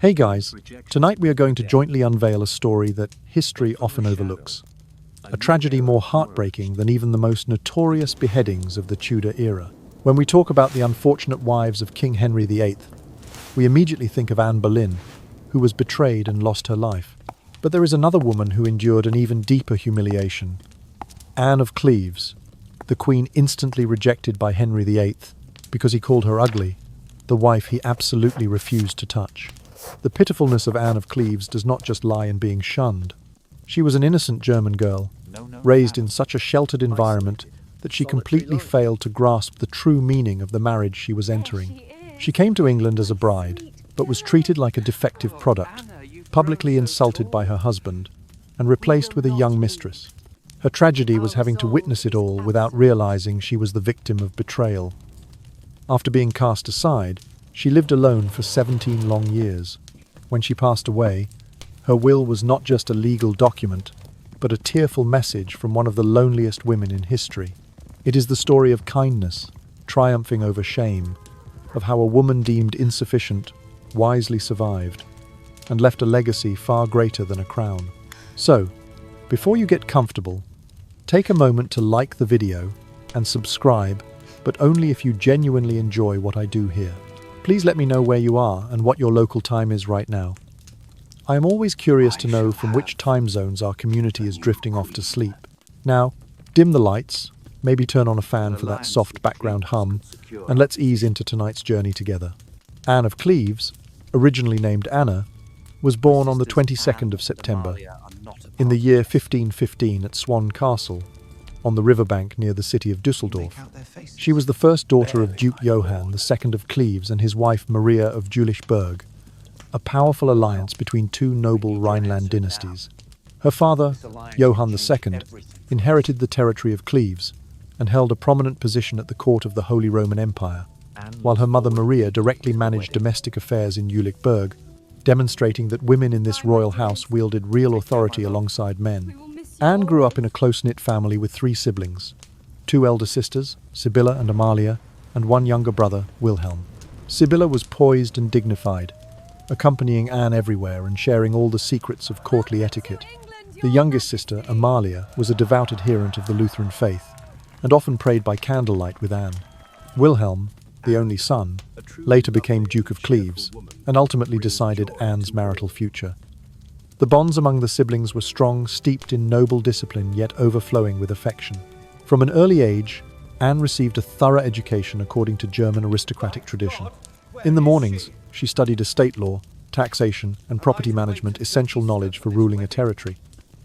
Hey guys, tonight we are going to jointly unveil a story that history often overlooks. A tragedy more heartbreaking than even the most notorious beheadings of the Tudor era. When we talk about the unfortunate wives of King Henry VIII, we immediately think of Anne Boleyn, who was betrayed and lost her life. But there is another woman who endured an even deeper humiliation. Anne of Cleves, the queen instantly rejected by Henry VIII because he called her ugly, the wife he absolutely refused to touch. The pitifulness of Anne of Cleves does not just lie in being shunned. She was an innocent German girl, raised in such a sheltered environment that she completely failed to grasp the true meaning of the marriage she was entering. She came to England as a bride, but was treated like a defective product, publicly insulted by her husband, and replaced with a young mistress. Her tragedy was having to witness it all without realizing she was the victim of betrayal. After being cast aside, she lived alone for 17 long years. When she passed away, her will was not just a legal document, but a tearful message from one of the loneliest women in history. It is the story of kindness, triumphing over shame, of how a woman deemed insufficient wisely survived, and left a legacy far greater than a crown. So, before you get comfortable, take a moment to like the video and subscribe, but only if you genuinely enjoy what I do here. Please let me know where you are and what your local time is right now. I am always curious to know from which time zones our community is drifting off to sleep. Now, dim the lights, maybe turn on a fan for that soft background hum, and let's ease into tonight's journey together. Anne of Cleves, originally named Anna, was born on the 22nd of September in the year 1515 at Swan Castle, on the riverbank near the city of Düsseldorf. She was the first daughter of Duke Johann II of Cleves and his wife Maria of Jülichburg, a powerful alliance between two noble Rhineland dynasties. Her father, Johann II, inherited the territory of Cleves and held a prominent position at the court of the Holy Roman Empire, while her mother Maria directly managed domestic affairs in Jülichburg, demonstrating that women in this royal house wielded real authority alongside men. Anne grew up in a close-knit family with 3 siblings, 2 elder sisters, Sibylla and Amalia, and 1 younger brother, Wilhelm. Sibylla was poised and dignified, accompanying Anne everywhere and sharing all the secrets of courtly etiquette. The youngest sister, Amalia, was a devout adherent of the Lutheran faith, and often prayed by candlelight with Anne. Wilhelm, the only son, later became Duke of Cleves, and ultimately decided Anne's marital future. The bonds among the siblings were strong, steeped in noble discipline, yet overflowing with affection. From an early age, Anne received a thorough education according to German aristocratic tradition. In the mornings, she studied estate law, taxation, and property management, essential knowledge for ruling a territory.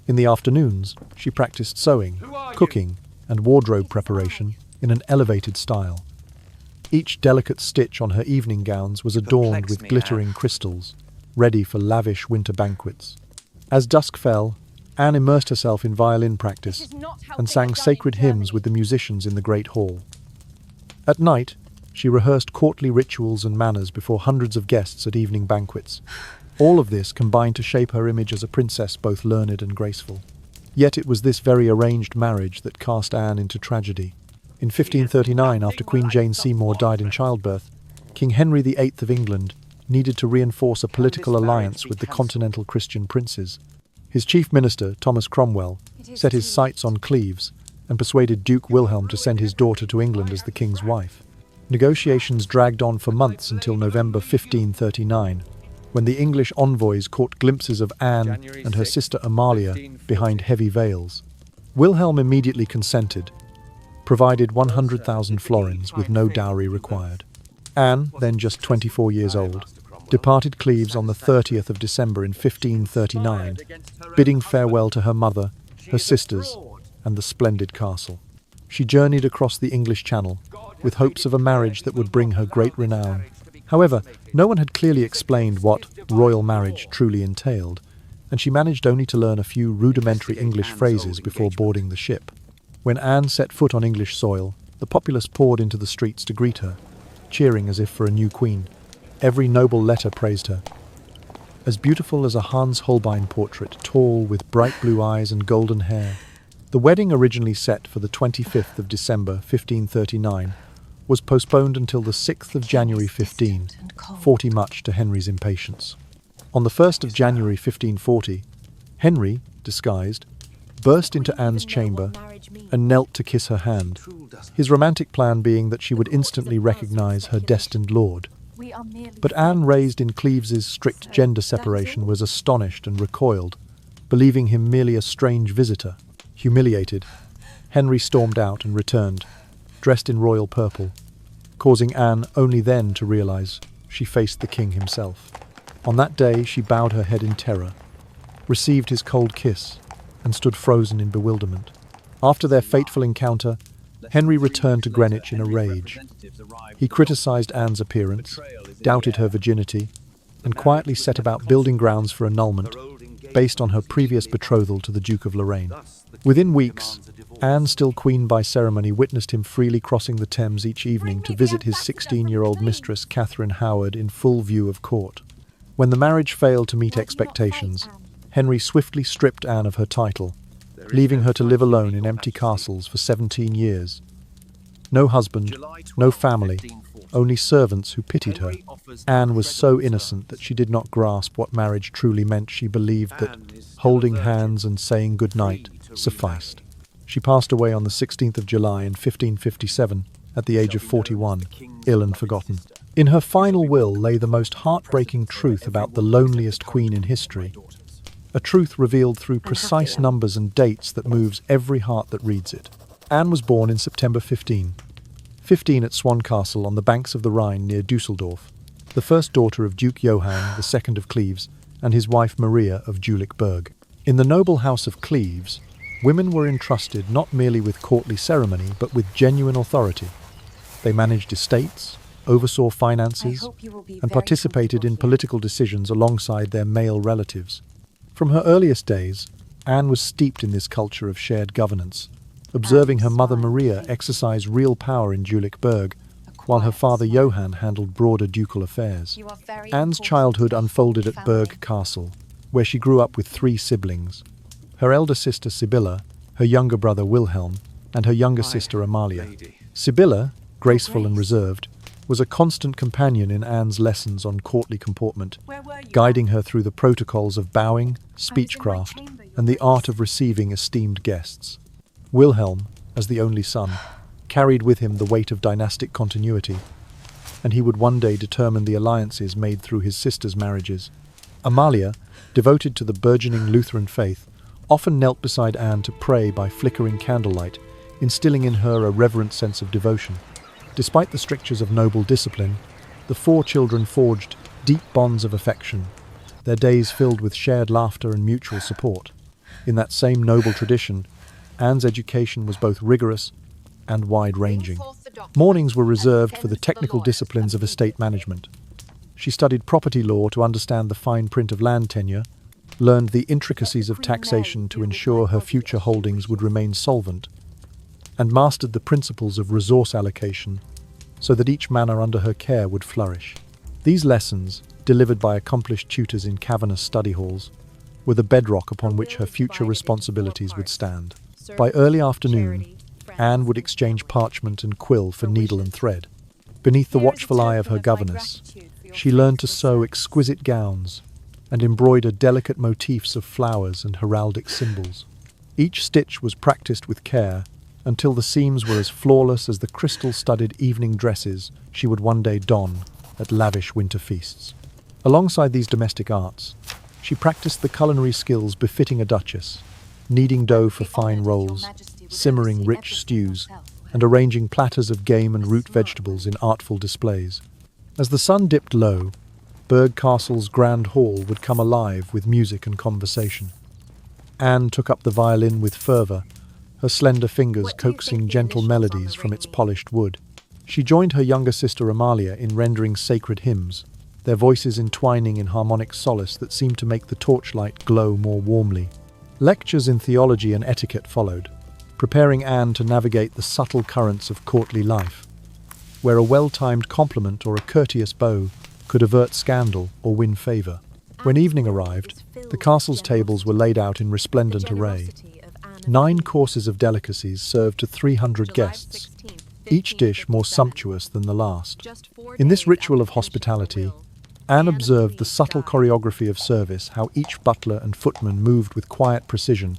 In the afternoons, she practiced sewing, cooking, and wardrobe preparation in an elevated style. Each delicate stitch on her evening gowns was adorned with glittering crystals, ready for lavish winter banquets. As dusk fell, Anne immersed herself in violin practice and sang sacred hymns with the musicians in the great hall. At night, she rehearsed courtly rituals and manners before hundreds of guests at evening banquets. All of this combined to shape her image as a princess both learned and graceful. Yet it was this very arranged marriage that cast Anne into tragedy. In 1539, after Queen Jane Seymour died in childbirth, King Henry VIII of England needed to reinforce a political alliance with the continental Christian princes. His chief minister, Thomas Cromwell, set his sights on Cleves and persuaded Duke Wilhelm to send his daughter to England as the king's wife. Negotiations dragged on for months until November 1539, when the English envoys caught glimpses of Anne and her sister Amalia behind heavy veils. Wilhelm immediately consented, provided 100,000 florins with no dowry required. Anne, then just 24 years old, departed Cleves on the 30th of December in 1539, bidding farewell to her mother, her sisters, and the splendid castle. She journeyed across the English Channel, with hopes of a marriage that would bring her great renown. However, no one had clearly explained what royal marriage truly entailed, and she managed only to learn a few rudimentary English phrases before boarding the ship. When Anne set foot on English soil, the populace poured into the streets to greet her, cheering as if for a new queen. Every noble letter praised her. As beautiful as a Hans Holbein portrait, tall, with bright blue eyes and golden hair. The wedding, originally set for the 25th of December 1539, was postponed until the 6th of January 1540, much to Henry's impatience. On the 1st of January 1540, Henry, disguised, burst into Anne's chamber and knelt to kiss her hand, his romantic plan being that she would instantly recognize her destined lord. But Anne, raised in Cleves's strict gender separation, was astonished and recoiled, believing him merely a strange visitor. Humiliated, Henry stormed out and returned, dressed in royal purple, causing Anne only then to realize she faced the king himself. On that day, she bowed her head in terror, received his cold kiss, and stood frozen in bewilderment. After their fateful encounter, Henry returned to Greenwich in a rage. He criticized Anne's appearance, doubted her virginity, and quietly set about building grounds for annulment based on her previous betrothal to the Duke of Lorraine. Within weeks, Anne, still queen by ceremony, witnessed him freely crossing the Thames each evening to visit his 16-year-old mistress, Catherine Howard, in full view of court. When the marriage failed to meet expectations, Henry swiftly stripped Anne of her title, leaving her to live alone in empty castles for 17 years. No husband, no family, only servants who pitied her. Anne was so innocent that she did not grasp what marriage truly meant. She believed that holding hands and saying goodnight sufficed. She passed away on the 16th of July in 1557 at the age of 41, ill and forgotten. In her final will lay the most heartbreaking truth about the loneliest queen in history, a truth revealed through precise numbers and dates that moves every heart that reads it. Anne was born in September 1515 at Swan Castle on the banks of the Rhine near Dusseldorf, the first daughter of Duke Johann II of Cleves and his wife Maria of Jülichburg. In the noble house of Cleves, women were entrusted not merely with courtly ceremony but with genuine authority. They managed estates, oversaw finances, and participated in political decisions alongside their male relatives. From her earliest days, Anne was steeped in this culture of shared governance, observing her mother Maria exercise real power in Jülichburg, while her father Johann handled broader ducal affairs. Anne's childhood unfolded at Berg Castle, where she grew up with 3 siblings: her elder sister Sibylla, her younger brother Wilhelm, and her younger sister Amalia. Sibylla, graceful and reserved, was a constant companion in Anne's lessons on courtly comportment, guiding her through the protocols of bowing, speechcraft, and the art of receiving esteemed guests. Wilhelm, as the only son, carried with him the weight of dynastic continuity, and he would one day determine the alliances made through his sisters' marriages. Amalia, devoted to the burgeoning Lutheran faith, often knelt beside Anne to pray by flickering candlelight, instilling in her a reverent sense of devotion. Despite the strictures of noble discipline, the 4 children forged deep bonds of affection, their days filled with shared laughter and mutual support. In that same noble tradition, Anne's education was both rigorous and wide-ranging. Mornings were reserved for the technical disciplines of estate management. She studied property law to understand the fine print of land tenure, learned the intricacies of taxation to ensure her future holdings would remain solvent, and mastered the principles of resource allocation so that each manor under her care would flourish. These lessons, delivered by accomplished tutors in cavernous study halls, were the bedrock upon which her future responsibilities would stand. By early afternoon, Anne would exchange parchment and quill for needle and thread. Beneath the watchful eye of her governess, she learned to sew exquisite gowns and embroider delicate motifs of flowers and heraldic symbols. Each stitch was practiced with care until the seams were as flawless as the crystal-studded evening dresses she would one day don at lavish winter feasts. Alongside these domestic arts, she practiced the culinary skills befitting a duchess, kneading dough for fine rolls, simmering rich stews, and arranging platters of game and root vegetables in artful displays. As the sun dipped low, Berg Castle's grand hall would come alive with music and conversation. Anne took up the violin with fervour, her slender fingers coaxing gentle melodies from its polished wood. She joined her younger sister Amalia in rendering sacred hymns, their voices entwining in harmonic solace that seemed to make the torchlight glow more warmly. Lectures in theology and etiquette followed, preparing Anne to navigate the subtle currents of courtly life, where a well-timed compliment or a courteous bow could avert scandal or win favour. When evening arrived, the castle's tables were laid out in resplendent array. 9 courses of delicacies served to 300 guests, each dish more sumptuous than the last. In this ritual of hospitality, Anne observed the subtle choreography of service, how each butler and footman moved with quiet precision,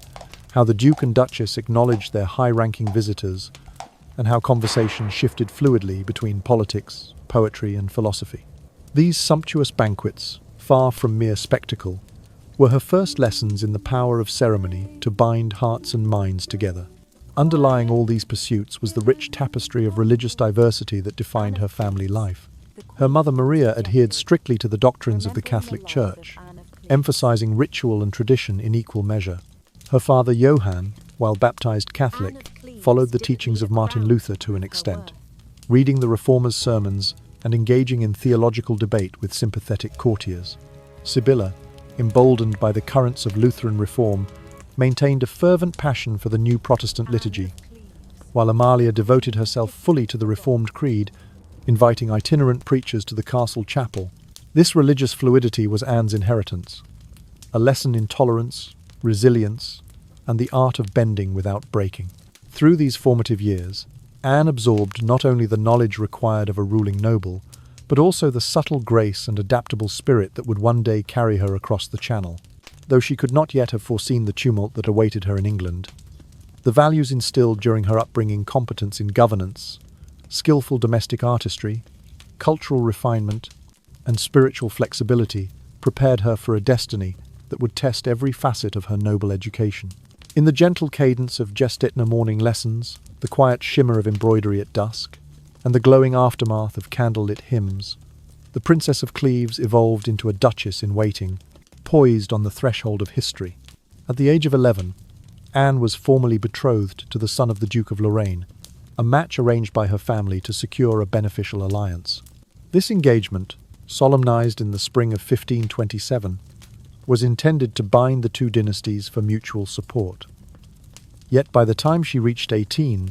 how the Duke and Duchess acknowledged their high-ranking visitors, and how conversation shifted fluidly between politics, poetry, and philosophy. These sumptuous banquets, far from mere spectacle, were her first lessons in the power of ceremony to bind hearts and minds together. Underlying all these pursuits was the rich tapestry of religious diversity that defined her family life. Her mother Maria adhered strictly to the doctrines of the Catholic Church, emphasizing ritual and tradition in equal measure. Her father Johann, while baptized Catholic, followed the teachings of Martin Luther to an extent, reading the Reformer's sermons and engaging in theological debate with sympathetic courtiers. Sibylla, emboldened by the currents of Lutheran reform, maintained a fervent passion for the new Protestant liturgy, while Amalia devoted herself fully to the Reformed creed, inviting itinerant preachers to the castle chapel. This religious fluidity was Anne's inheritance, a lesson in tolerance, resilience, and the art of bending without breaking. Through these formative years, Anne absorbed not only the knowledge required of a ruling noble, but also the subtle grace and adaptable spirit that would one day carry her across the Channel. Though she could not yet have foreseen the tumult that awaited her in England, the values instilled during her upbringing, competence in governance, skillful domestic artistry, cultural refinement, and spiritual flexibility prepared her for a destiny that would test every facet of her noble education. In the gentle cadence of Gestetner morning lessons, the quiet shimmer of embroidery at dusk, and the glowing aftermath of candlelit hymns, the Princess of Cleves evolved into a duchess in waiting, poised on the threshold of history. At the age of 11, Anne was formally betrothed to the son of the Duke of Lorraine, a match arranged by her family to secure a beneficial alliance. This engagement, solemnized in the spring of 1527, was intended to bind the two dynasties for mutual support. Yet by the time she reached 18,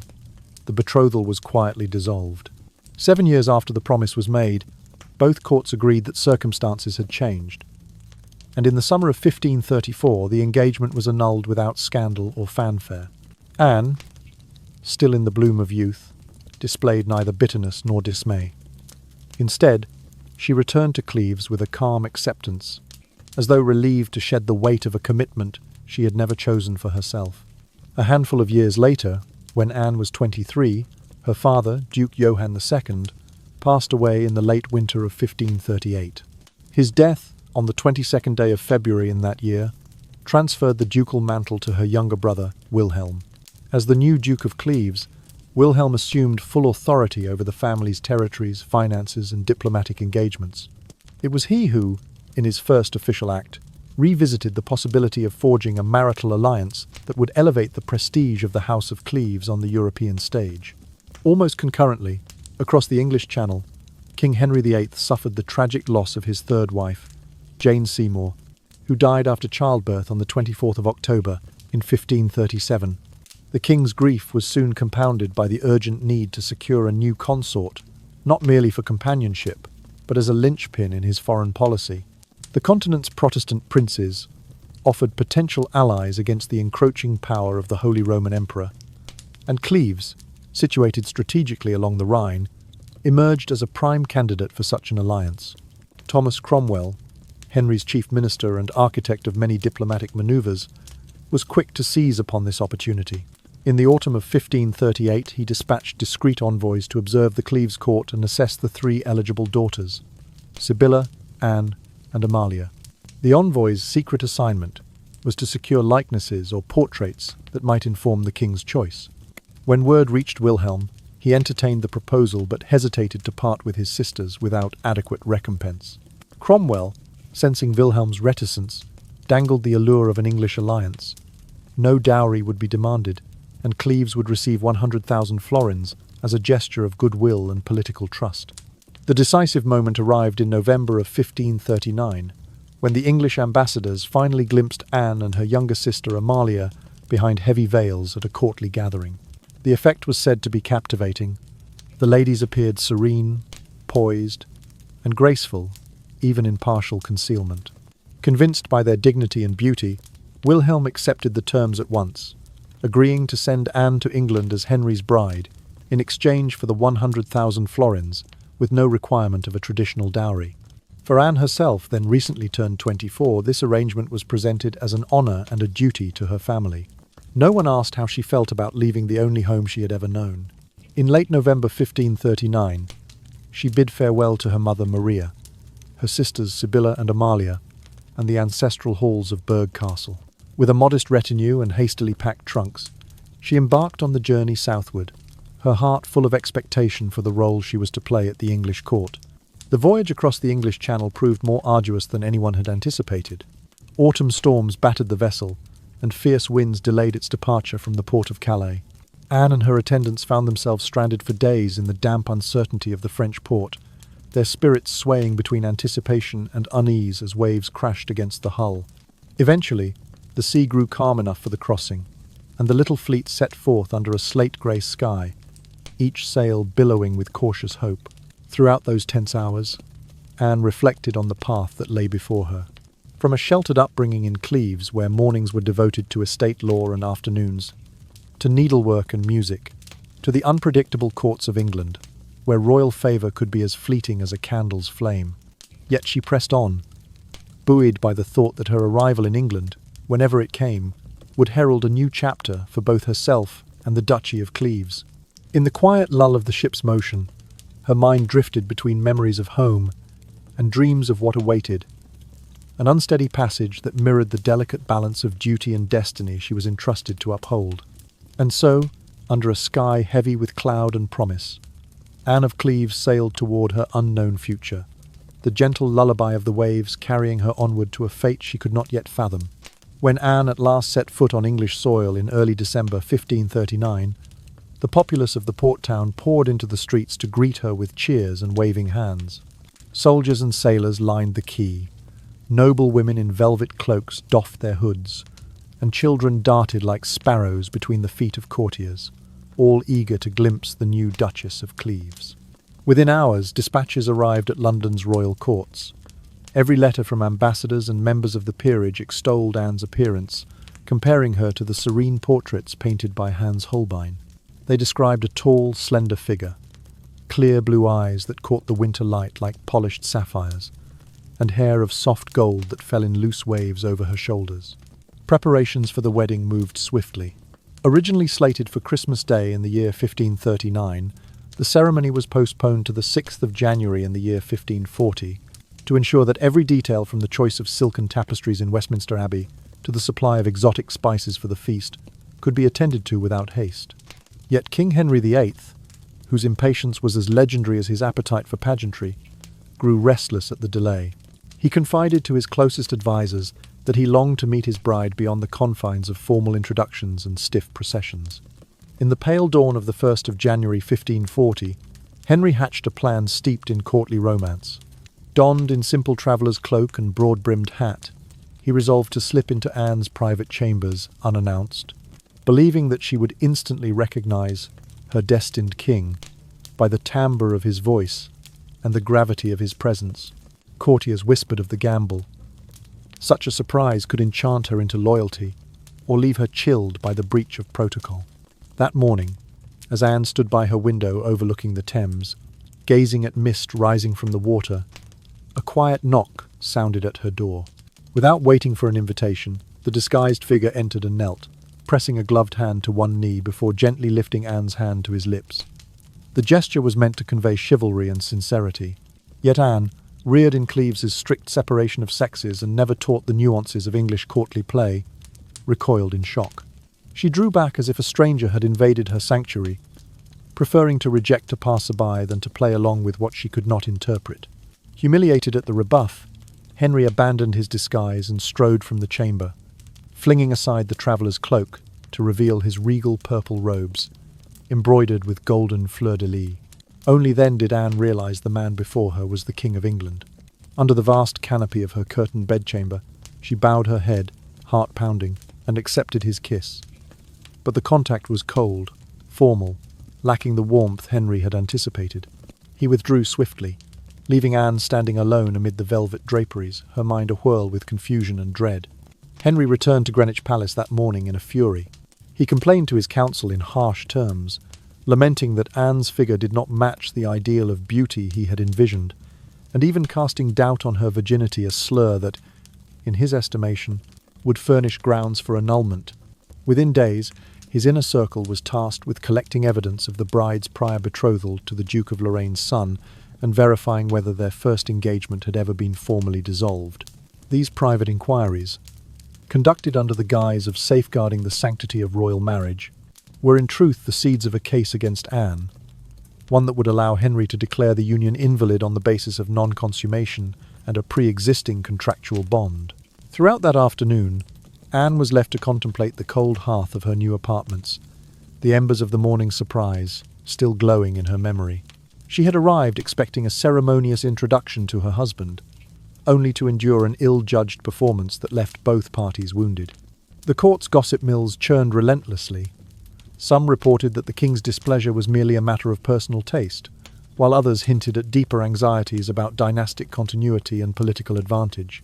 the betrothal was quietly dissolved. 7 years after the promise was made, both courts agreed that circumstances had changed, and in the summer of 1534 the engagement was annulled without scandal or fanfare. Anne, still in the bloom of youth, displayed neither bitterness nor dismay. Instead, she returned to Cleves with a calm acceptance, as though relieved to shed the weight of a commitment she had never chosen for herself. A handful of years later, when Anne was 23, her father, Duke Johann II, passed away in the late winter of 1538. His death, on the 22nd day of February in that year, transferred the ducal mantle to her younger brother, Wilhelm. As the new Duke of Cleves, Wilhelm assumed full authority over the family's territories, finances, and diplomatic engagements. It was he who, in his first official act, revisited the possibility of forging a marital alliance that would elevate the prestige of the House of Cleves on the European stage. Almost concurrently, across the English Channel, King Henry VIII suffered the tragic loss of his third wife, Jane Seymour, who died after childbirth on the 24th of October in 1537. The king's grief was soon compounded by the urgent need to secure a new consort, not merely for companionship, but as a linchpin in his foreign policy. The continent's Protestant princes offered potential allies against the encroaching power of the Holy Roman Emperor, and Cleves, situated strategically along the Rhine, emerged as a prime candidate for such an alliance. Thomas Cromwell, Henry's chief minister and architect of many diplomatic maneuvers, was quick to seize upon this opportunity. In the autumn of 1538, he dispatched discreet envoys to observe the Cleves court and assess the three eligible daughters, Sibylla, Anne, and Amalia. The envoys' secret assignment was to secure likenesses or portraits that might inform the king's choice. When word reached Wilhelm, he entertained the proposal but hesitated to part with his sisters without adequate recompense. Cromwell, sensing Wilhelm's reticence, dangled the allure of an English alliance. No dowry would be demanded, and Cleves would receive 100,000 florins as a gesture of goodwill and political trust. The decisive moment arrived in November of 1539, when the English ambassadors finally glimpsed Anne and her younger sister Amalia behind heavy veils at a courtly gathering. The effect was said to be captivating. The ladies appeared serene, poised, and graceful, even in partial concealment. Convinced by their dignity and beauty, Wilhelm accepted the terms at once, agreeing to send Anne to England as Henry's bride in exchange for the 100,000 florins, with no requirement of a traditional dowry. For Anne herself, then recently turned 24, this arrangement was presented as an honour and a duty to her family. No one asked how she felt about leaving the only home she had ever known. In late November 1539, she bid farewell to her mother Maria, her sisters Sibylla and Amalia, and the ancestral halls of Berg Castle. With a modest retinue and hastily packed trunks, she embarked on the journey southward, her heart full of expectation for the role she was to play at the English court. The voyage across the English Channel proved more arduous than anyone had anticipated. Autumn storms battered the vessel, and fierce winds delayed its departure from the port of Calais. Anne and her attendants found themselves stranded for days in the damp uncertainty of the French port, their spirits swaying between anticipation and unease as waves crashed against the hull. Eventually, the sea grew calm enough for the crossing, and the little fleet set forth under a slate-grey sky, each sail billowing with cautious hope. Throughout those tense hours, Anne reflected on the path that lay before her. From a sheltered upbringing in Cleves, where mornings were devoted to estate law and afternoons, to needlework and music, to the unpredictable courts of England, where royal favour could be as fleeting as a candle's flame. Yet she pressed on, buoyed by the thought that her arrival in England, whenever it came, would herald a new chapter for both herself and the Duchy of Cleves. In the quiet lull of the ship's motion, her mind drifted between memories of home and dreams of what awaited, an unsteady passage that mirrored the delicate balance of duty and destiny she was entrusted to uphold. And so, under a sky heavy with cloud and promise, Anne of Cleves sailed toward her unknown future, the gentle lullaby of the waves carrying her onward to a fate she could not yet fathom. When Anne at last set foot on English soil in early December 1539, the populace of the port town poured into the streets to greet her with cheers and waving hands. Soldiers and sailors lined the quay. Noble women in velvet cloaks doffed their hoods, and children darted like sparrows between the feet of courtiers, all eager to glimpse the new Duchess of Cleves. Within hours, dispatches arrived at London's royal courts. Every letter from ambassadors and members of the peerage extolled Anne's appearance, comparing her to the serene portraits painted by Hans Holbein. They described a tall, slender figure, clear blue eyes that caught the winter light like polished sapphires, and hair of soft gold that fell in loose waves over her shoulders. Preparations for the wedding moved swiftly. Originally slated for Christmas Day in the year 1539, the ceremony was postponed to the 6th of January in the year 1540, to ensure that every detail from the choice of silken tapestries in Westminster Abbey to the supply of exotic spices for the feast could be attended to without haste. Yet King Henry VIII, whose impatience was as legendary as his appetite for pageantry, grew restless at the delay. He confided to his closest advisers that he longed to meet his bride beyond the confines of formal introductions and stiff processions. In the pale dawn of the 1st of January 1540, Henry hatched a plan steeped in courtly romance. Donned in simple traveller's cloak and broad-brimmed hat, he resolved to slip into Anne's private chambers unannounced, believing that she would instantly recognize her destined king by the timbre of his voice and the gravity of his presence. Courtiers whispered of the gamble. Such a surprise could enchant her into loyalty or leave her chilled by the breach of protocol. That morning, as Anne stood by her window overlooking the Thames, gazing at mist rising from the water, a quiet knock sounded at her door. Without waiting for an invitation, the disguised figure entered and knelt, pressing a gloved hand to one knee before gently lifting Anne's hand to his lips. The gesture was meant to convey chivalry and sincerity. Yet Anne, reared in Cleves's strict separation of sexes and never taught the nuances of English courtly play, recoiled in shock. She drew back as if a stranger had invaded her sanctuary, preferring to reject a passerby than to play along with what she could not interpret. Humiliated at the rebuff, Henry abandoned his disguise and strode from the chamber, flinging aside the traveller's cloak to reveal his regal purple robes, embroidered with golden fleur-de-lis. Only then did Anne realize the man before her was the King of England. Under the vast canopy of her curtained bedchamber, she bowed her head, heart pounding, and accepted his kiss. But the contact was cold, formal, lacking the warmth Henry had anticipated. He withdrew swiftly, leaving Anne standing alone amid the velvet draperies, her mind awhirl with confusion and dread. Henry returned to Greenwich Palace that morning in a fury. He complained to his council in harsh terms, lamenting that Anne's figure did not match the ideal of beauty he had envisioned, and even casting doubt on her virginity, a slur that, in his estimation, would furnish grounds for annulment. Within days, his inner circle was tasked with collecting evidence of the bride's prior betrothal to the Duke of Lorraine's son and verifying whether their first engagement had ever been formally dissolved. These private inquiries, conducted under the guise of safeguarding the sanctity of royal marriage, were in truth the seeds of a case against Anne, one that would allow Henry to declare the union invalid on the basis of non-consummation and a pre-existing contractual bond. Throughout that afternoon, Anne was left to contemplate the cold hearth of her new apartments, the embers of the morning surprise still glowing in her memory. She had arrived expecting a ceremonious introduction to her husband, only to endure an ill-judged performance that left both parties wounded. The court's gossip mills churned relentlessly. Some reported that the king's displeasure was merely a matter of personal taste, while others hinted at deeper anxieties about dynastic continuity and political advantage.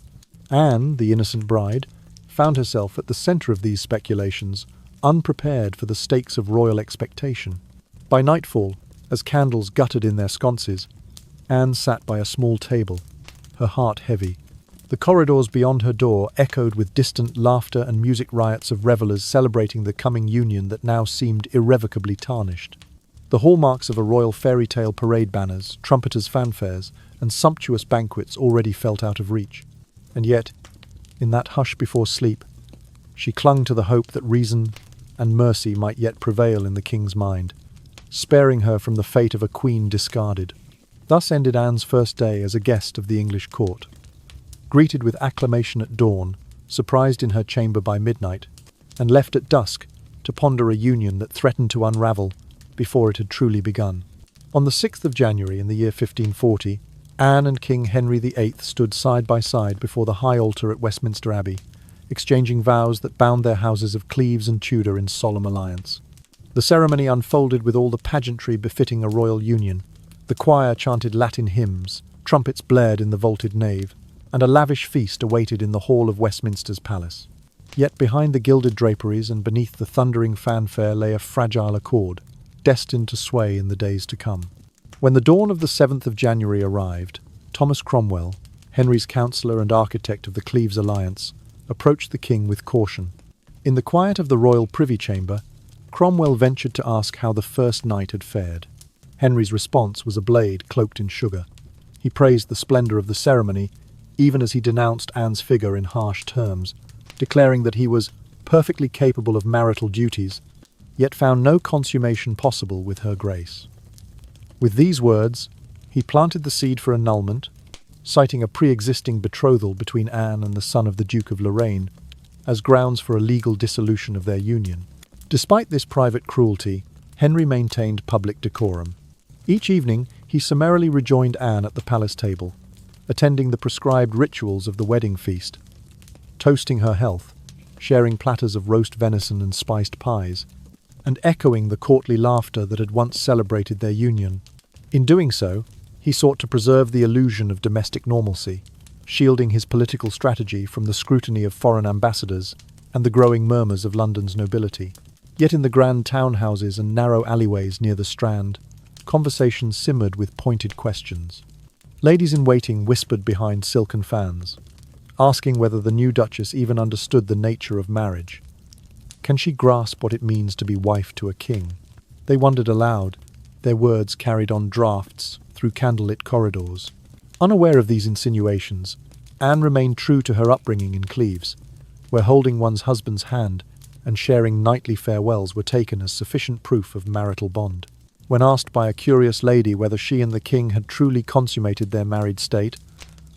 Anne, the innocent bride, found herself at the centre of these speculations, unprepared for the stakes of royal expectation. By nightfall, as candles guttered in their sconces, Anne sat by a small table, her heart heavy. The corridors beyond her door echoed with distant laughter and music riots of revellers celebrating the coming union that now seemed irrevocably tarnished. The hallmarks of a royal fairy tale parade banners, trumpeters' fanfares, and sumptuous banquets already felt out of reach. And yet, in that hush before sleep, she clung to the hope that reason and mercy might yet prevail in the king's mind, sparing her from the fate of a queen discarded. Thus ended Anne's first day as a guest of the English court. Greeted with acclamation at dawn, surprised in her chamber by midnight, and left at dusk to ponder a union that threatened to unravel before it had truly begun. On the 6th of January in the year 1540, Anne and King Henry VIII stood side by side before the high altar at Westminster Abbey, exchanging vows that bound their houses of Cleves and Tudor in solemn alliance. The ceremony unfolded with all the pageantry befitting a royal union. The choir chanted Latin hymns, trumpets blared in the vaulted nave, and a lavish feast awaited in the hall of Westminster's palace. Yet behind the gilded draperies and beneath the thundering fanfare lay a fragile accord, destined to sway in the days to come. When the dawn of the 7th of January arrived, Thomas Cromwell, Henry's counsellor and architect of the Cleves alliance, approached the king with caution. In the quiet of the royal privy chamber, Cromwell ventured to ask how the first night had fared. Henry's response was a blade cloaked in sugar. He praised the splendour of the ceremony, even as he denounced Anne's figure in harsh terms, declaring that he was perfectly capable of marital duties, yet found no consummation possible with her grace. With these words, he planted the seed for annulment, citing a pre-existing betrothal between Anne and the son of the Duke of Lorraine as grounds for a legal dissolution of their union. Despite this private cruelty, Henry maintained public decorum. Each evening, he summarily rejoined Anne at the palace table, attending the prescribed rituals of the wedding feast, toasting her health, sharing platters of roast venison and spiced pies, and echoing the courtly laughter that had once celebrated their union. In doing so, he sought to preserve the illusion of domestic normalcy, shielding his political strategy from the scrutiny of foreign ambassadors and the growing murmurs of London's nobility. Yet in the grand townhouses and narrow alleyways near the Strand, conversation simmered with pointed questions. Ladies-in-waiting whispered behind silken fans, asking whether the new Duchess even understood the nature of marriage. Can she grasp what it means to be wife to a king? They wondered aloud, their words carried on drafts through candlelit corridors. Unaware of these insinuations, Anne remained true to her upbringing in Cleves, where holding one's husband's hand and sharing nightly farewells were taken as sufficient proof of marital bond. When asked by a curious lady whether she and the king had truly consummated their married state,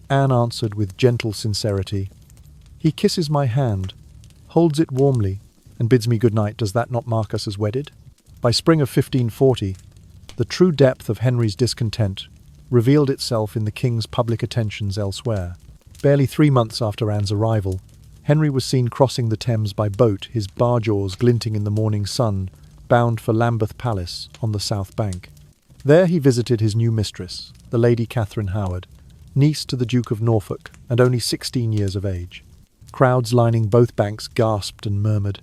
Anne answered with gentle sincerity, "He kisses my hand, holds it warmly, and bids me good night. Does that not mark us as wedded?" By spring of 1540, the true depth of Henry's discontent revealed itself in the king's public attentions elsewhere. Barely 3 months after Anne's arrival, Henry was seen crossing the Thames by boat, his barge oars glinting in the morning sun, bound for Lambeth Palace on the south bank. There he visited his new mistress, the Lady Catherine Howard, niece to the Duke of Norfolk and only 16 years of age. Crowds lining both banks gasped and murmured.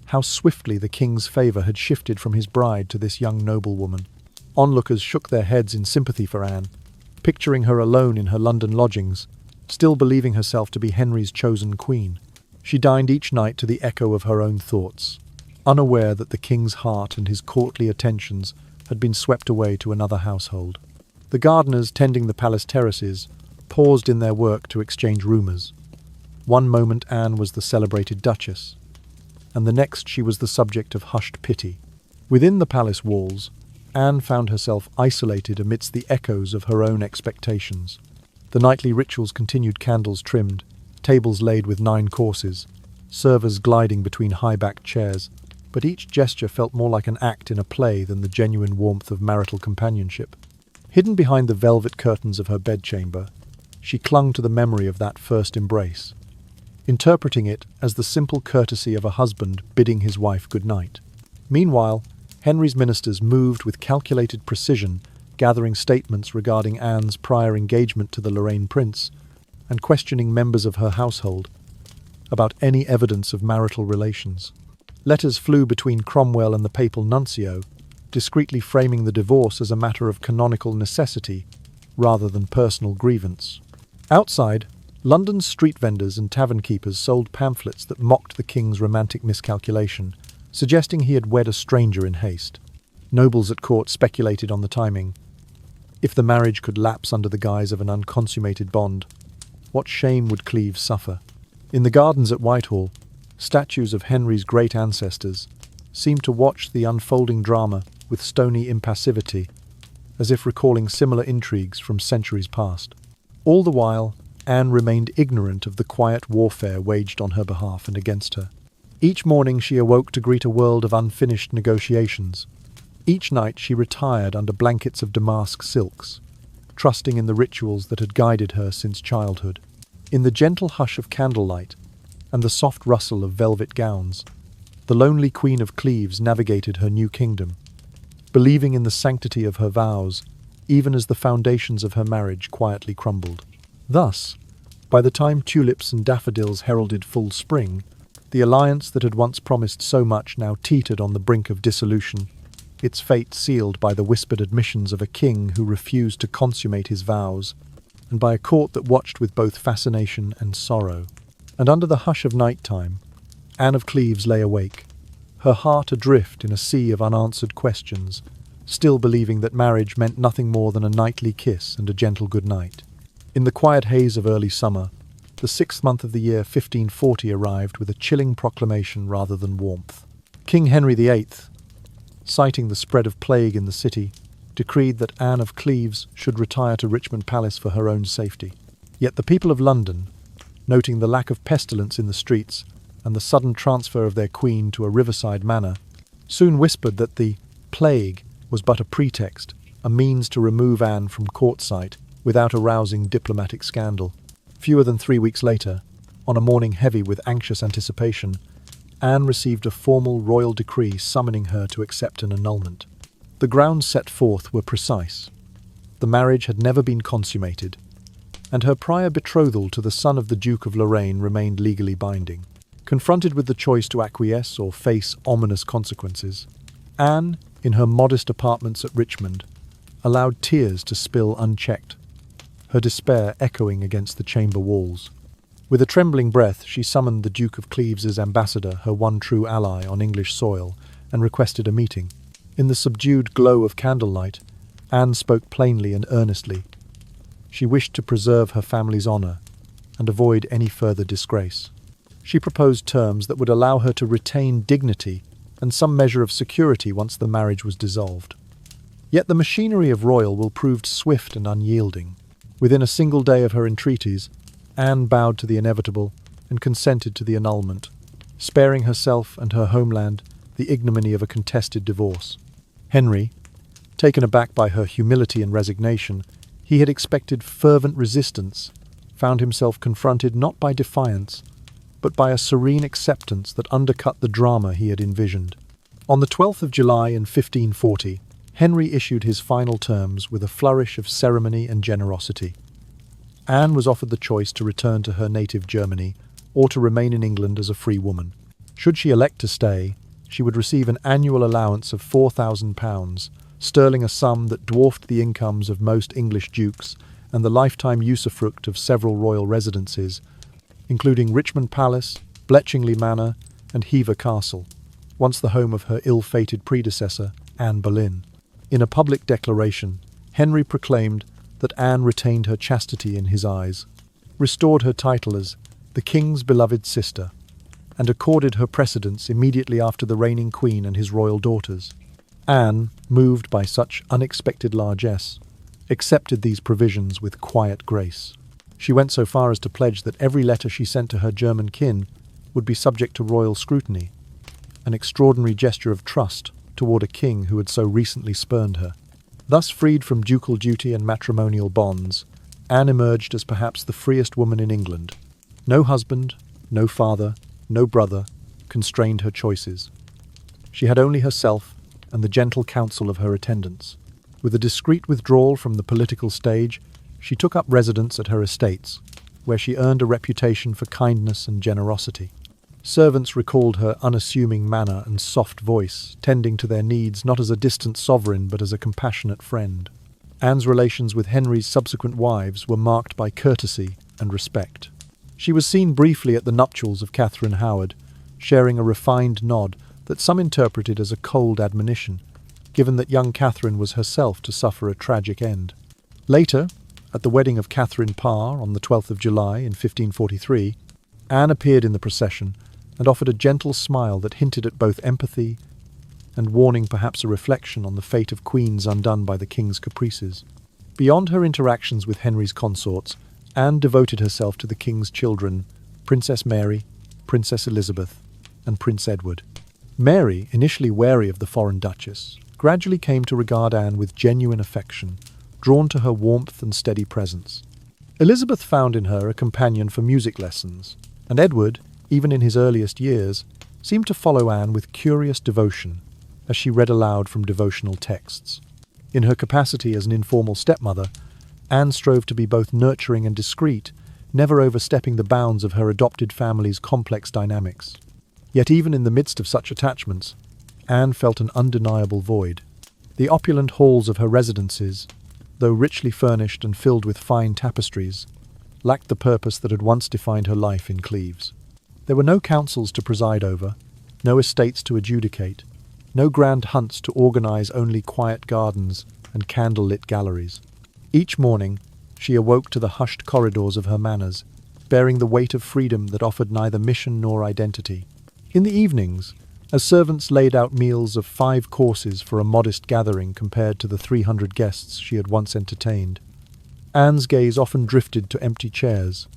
How swiftly the king's favour had shifted from his bride to this young noblewoman. Onlookers shook their heads in sympathy for Anne, picturing her alone in her London lodgings, still believing herself to be Henry's chosen queen. She dined each night to the echo of her own thoughts, unaware that the king's heart and his courtly attentions had been swept away to another household. The gardeners tending the palace terraces paused in their work to exchange rumours. One moment Anne was the celebrated duchess, and the next she was the subject of hushed pity. Within the palace walls, Anne found herself isolated amidst the echoes of her own expectations. The nightly rituals continued, candles trimmed, tables laid with 9 courses, servers gliding between high-backed chairs, but each gesture felt more like an act in a play than the genuine warmth of marital companionship. Hidden behind the velvet curtains of her bedchamber, she clung to the memory of that first embrace, interpreting it as the simple courtesy of a husband bidding his wife good night. Meanwhile, Henry's ministers moved with calculated precision, gathering statements regarding Anne's prior engagement to the Lorraine prince and questioning members of her household about any evidence of marital relations. Letters flew between Cromwell and the papal nuncio, discreetly framing the divorce as a matter of canonical necessity rather than personal grievance. Outside, London's street vendors and tavern keepers sold pamphlets that mocked the king's romantic miscalculation, suggesting he had wed a stranger in haste. Nobles at court speculated on the timing. If the marriage could lapse under the guise of an unconsummated bond, what shame would Cleves suffer? In the gardens at Whitehall, statues of Henry's great ancestors seemed to watch the unfolding drama with stony impassivity, as if recalling similar intrigues from centuries past. All the while, Anne remained ignorant of the quiet warfare waged on her behalf and against her. Each morning she awoke to greet a world of unfinished negotiations. Each night she retired under blankets of damask silks, trusting in the rituals that had guided her since childhood. In the gentle hush of candlelight and the soft rustle of velvet gowns, the lonely Queen of Cleves navigated her new kingdom, believing in the sanctity of her vows, even as the foundations of her marriage quietly crumbled. Thus, by the time tulips and daffodils heralded full spring, the alliance that had once promised so much now teetered on the brink of dissolution, its fate sealed by the whispered admissions of a king who refused to consummate his vows, and by a court that watched with both fascination and sorrow. And under the hush of night-time, Anne of Cleves lay awake, her heart adrift in a sea of unanswered questions, still believing that marriage meant nothing more than a nightly kiss and a gentle good night. In the quiet haze of early summer, the 6th month of the year 1540 arrived with a chilling proclamation rather than warmth. King Henry VIII, citing the spread of plague in the city, decreed that Anne of Cleves should retire to Richmond Palace for her own safety. Yet the people of London, noting the lack of pestilence in the streets and the sudden transfer of their queen to a riverside manor, soon whispered that the plague was but a pretext, a means to remove Anne from court sight without arousing diplomatic scandal. Fewer than 3 weeks later, on a morning heavy with anxious anticipation, Anne received a formal royal decree summoning her to accept an annulment. The grounds set forth were precise. The marriage had never been consummated, and her prior betrothal to the son of the Duke of Lorraine remained legally binding. Confronted with the choice to acquiesce or face ominous consequences, Anne, in her modest apartments at Richmond, allowed tears to spill unchecked, her despair echoing against the chamber walls. With a trembling breath, she summoned the Duke of Cleves's ambassador, her one true ally on English soil, and requested a meeting. In the subdued glow of candlelight, Anne spoke plainly and earnestly. She wished to preserve her family's honour and avoid any further disgrace. She proposed terms that would allow her to retain dignity and some measure of security once the marriage was dissolved. Yet the machinery of royal will proved swift and unyielding. Within a single day of her entreaties, Anne bowed to the inevitable and consented to the annulment, sparing herself and her homeland the ignominy of a contested divorce. Henry, taken aback by her humility and resignation, he had expected fervent resistance, found himself confronted not by defiance, but by a serene acceptance that undercut the drama he had envisioned. On the 12th of July in 1540, Henry issued his final terms with a flourish of ceremony and generosity. Anne was offered the choice to return to her native Germany or to remain in England as a free woman. Should she elect to stay, she would receive an annual allowance of £4,000, sterling, a sum that dwarfed the incomes of most English dukes and the lifetime usufruct of several royal residences, including Richmond Palace, Bletchingley Manor, and Hever Castle, once the home of her ill-fated predecessor, Anne Boleyn. In a public declaration, Henry proclaimed that Anne retained her chastity in his eyes, restored her title as the King's beloved sister, and accorded her precedence immediately after the reigning queen and his royal daughters. Anne, moved by such unexpected largesse, accepted these provisions with quiet grace. She went so far as to pledge that every letter she sent to her German kin would be subject to royal scrutiny, an extraordinary gesture of trust toward a king who had so recently spurned her. Thus freed from ducal duty and matrimonial bonds, Anne emerged as perhaps the freest woman in England. No husband, no father, no brother constrained her choices. She had only herself and the gentle counsel of her attendants. With a discreet withdrawal from the political stage, she took up residence at her estates, where she earned a reputation for kindness and generosity. Servants recalled her unassuming manner and soft voice, tending to their needs not as a distant sovereign but as a compassionate friend. Anne's relations with Henry's subsequent wives were marked by courtesy and respect. She was seen briefly at the nuptials of Catherine Howard, sharing a refined nod that some interpreted as a cold admonition, given that young Catherine was herself to suffer a tragic end. Later, at the wedding of Catherine Parr on the 12th of July in 1543, Anne appeared in the procession and offered a gentle smile that hinted at both empathy and warning, perhaps a reflection on the fate of queens undone by the king's caprices. Beyond her interactions with Henry's consorts, Anne devoted herself to the king's children, Princess Mary, Princess Elizabeth, and Prince Edward. Mary, initially wary of the foreign duchess, gradually came to regard Anne with genuine affection, drawn to her warmth and steady presence. Elizabeth found in her a companion for music lessons, and Edward, even in his earliest years, seemed to follow Anne with curious devotion as she read aloud from devotional texts. In her capacity as an informal stepmother, Anne strove to be both nurturing and discreet, never overstepping the bounds of her adopted family's complex dynamics. Yet even in the midst of such attachments, Anne felt an undeniable void. The opulent halls of her residences, though richly furnished and filled with fine tapestries, lacked the purpose that had once defined her life in Cleves. There were no councils to preside over, no estates to adjudicate, no grand hunts to organize, only quiet gardens and candle-lit galleries. Each morning, she awoke to the hushed corridors of her manors, bearing the weight of freedom that offered neither mission nor identity. In the evenings, as servants laid out meals of 5 courses for a modest gathering compared to the 300 guests she had once entertained, Anne's gaze often drifted to empty chairs,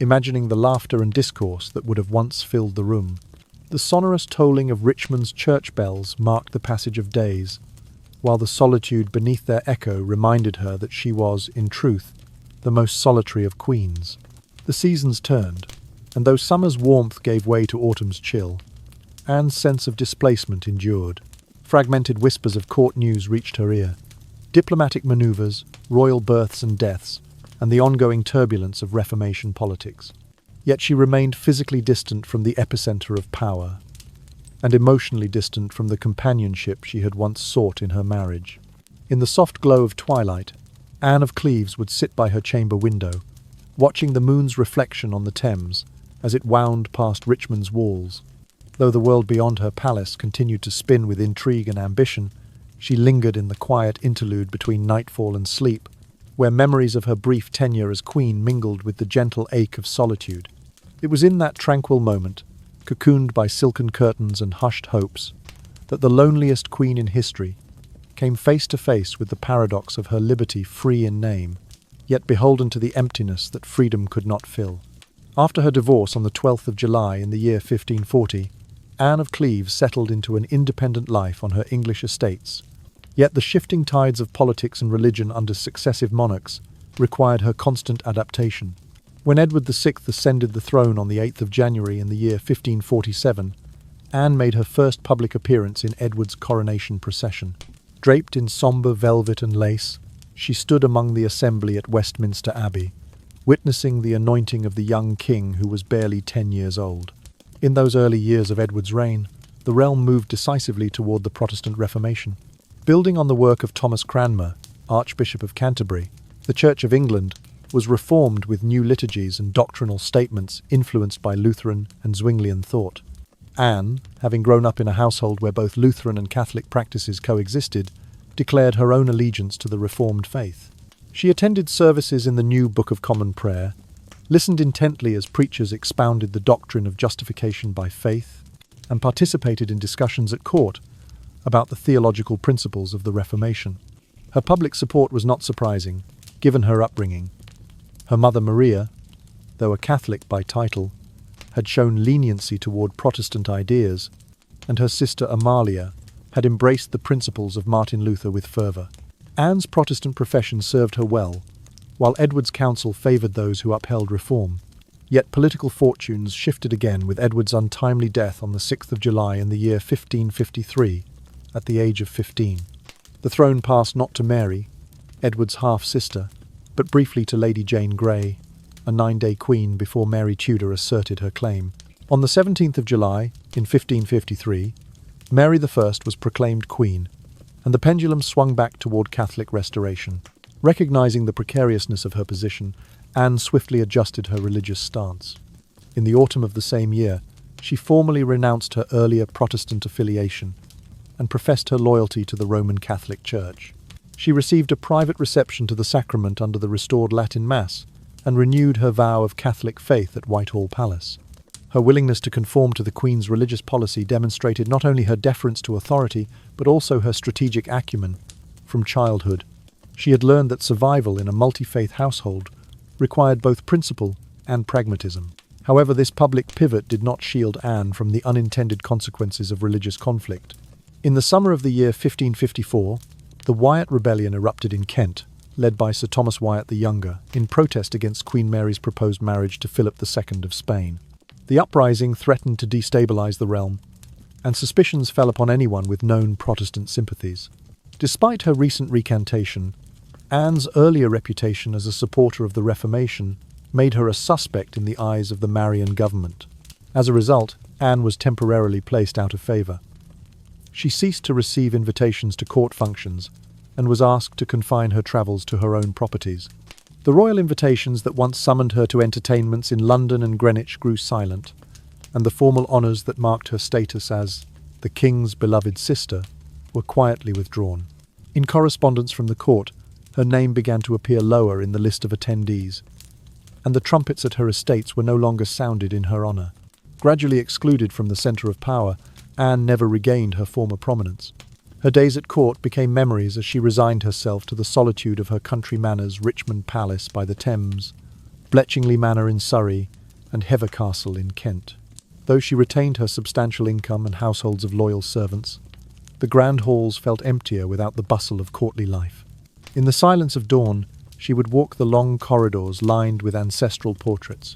imagining the laughter and discourse that would have once filled the room. The sonorous tolling of Richmond's church bells marked the passage of days, while the solitude beneath their echo reminded her that she was, in truth, the most solitary of queens. The seasons turned, and though summer's warmth gave way to autumn's chill, Anne's sense of displacement endured. Fragmented whispers of court news reached her ear. Diplomatic maneuvers, royal births and deaths, and the ongoing turbulence of Reformation politics. Yet she remained physically distant from the epicenter of power, and emotionally distant from the companionship she had once sought in her marriage. In the soft glow of twilight, Anne of Cleves would sit by her chamber window, watching the moon's reflection on the Thames as it wound past Richmond's walls. Though the world beyond her palace continued to spin with intrigue and ambition, she lingered in the quiet interlude between nightfall and sleep, where memories of her brief tenure as queen mingled with the gentle ache of solitude. It was in that tranquil moment, cocooned by silken curtains and hushed hopes, that the loneliest queen in history came face to face with the paradox of her liberty free in name, yet beholden to the emptiness that freedom could not fill. After her divorce on the 12th of July in the year 1540, Anne of Cleves settled into an independent life on her English estates. Yet the shifting tides of politics and religion under successive monarchs required her constant adaptation. When Edward VI ascended the throne on the 8th of January in the year 1547, Anne made her first public appearance in Edward's coronation procession. Draped in sombre velvet and lace, she stood among the assembly at Westminster Abbey, witnessing the anointing of the young king who was barely 10 years old. In those early years of Edward's reign, the realm moved decisively toward the Protestant Reformation. Building on the work of Thomas Cranmer, Archbishop of Canterbury, the Church of England was reformed with new liturgies and doctrinal statements influenced by Lutheran and Zwinglian thought. Anne, having grown up in a household where both Lutheran and Catholic practices coexisted, declared her own allegiance to the Reformed faith. She attended services in the New Book of Common Prayer, listened intently as preachers expounded the doctrine of justification by faith, and participated in discussions at court about the theological principles of the Reformation. Her public support was not surprising, given her upbringing. Her mother Maria, though a Catholic by title, had shown leniency toward Protestant ideas, and her sister Amalia had embraced the principles of Martin Luther with fervour. Anne's Protestant profession served her well, while Edward's counsel favoured those who upheld reform. Yet political fortunes shifted again with Edward's untimely death on the 6th of July in the year 1553, at the age of 15. The throne passed not to Mary, Edward's half-sister, but briefly to Lady Jane Grey, a 9-day queen before Mary Tudor asserted her claim. On the 17th of July, in 1553, Mary I was proclaimed queen, and the pendulum swung back toward Catholic restoration. Recognizing the precariousness of her position, Anne swiftly adjusted her religious stance. In the autumn of the same year, she formally renounced her earlier Protestant affiliation and professed her loyalty to the Roman Catholic Church. She received a private reception to the sacrament under the restored Latin Mass and renewed her vow of Catholic faith at Whitehall Palace. Her willingness to conform to the Queen's religious policy demonstrated not only her deference to authority, but also her strategic acumen. From childhood, she had learned that survival in a multi-faith household required both principle and pragmatism. However, this public pivot did not shield Anne from the unintended consequences of religious conflict. In the summer of the year 1554, the Wyatt Rebellion erupted in Kent, led by Sir Thomas Wyatt the Younger, in protest against Queen Mary's proposed marriage to Philip II of Spain. The uprising threatened to destabilise the realm, and suspicions fell upon anyone with known Protestant sympathies. Despite her recent recantation, Anne's earlier reputation as a supporter of the Reformation made her a suspect in the eyes of the Marian government. As a result, Anne was temporarily placed out of favour. She ceased to receive invitations to court functions and was asked to confine her travels to her own properties. The royal invitations that once summoned her to entertainments in London and Greenwich grew silent, and the formal honours that marked her status as the King's beloved sister were quietly withdrawn. In correspondence from the court, her name began to appear lower in the list of attendees, and the trumpets at her estates were no longer sounded in her honour. Gradually excluded from the centre of power, Anne never regained her former prominence. Her days at court became memories as she resigned herself to the solitude of her country manors, Richmond Palace by the Thames, Bletchingley Manor in Surrey, and Hever Castle in Kent. Though she retained her substantial income and households of loyal servants, the grand halls felt emptier without the bustle of courtly life. In the silence of dawn, she would walk the long corridors lined with ancestral portraits,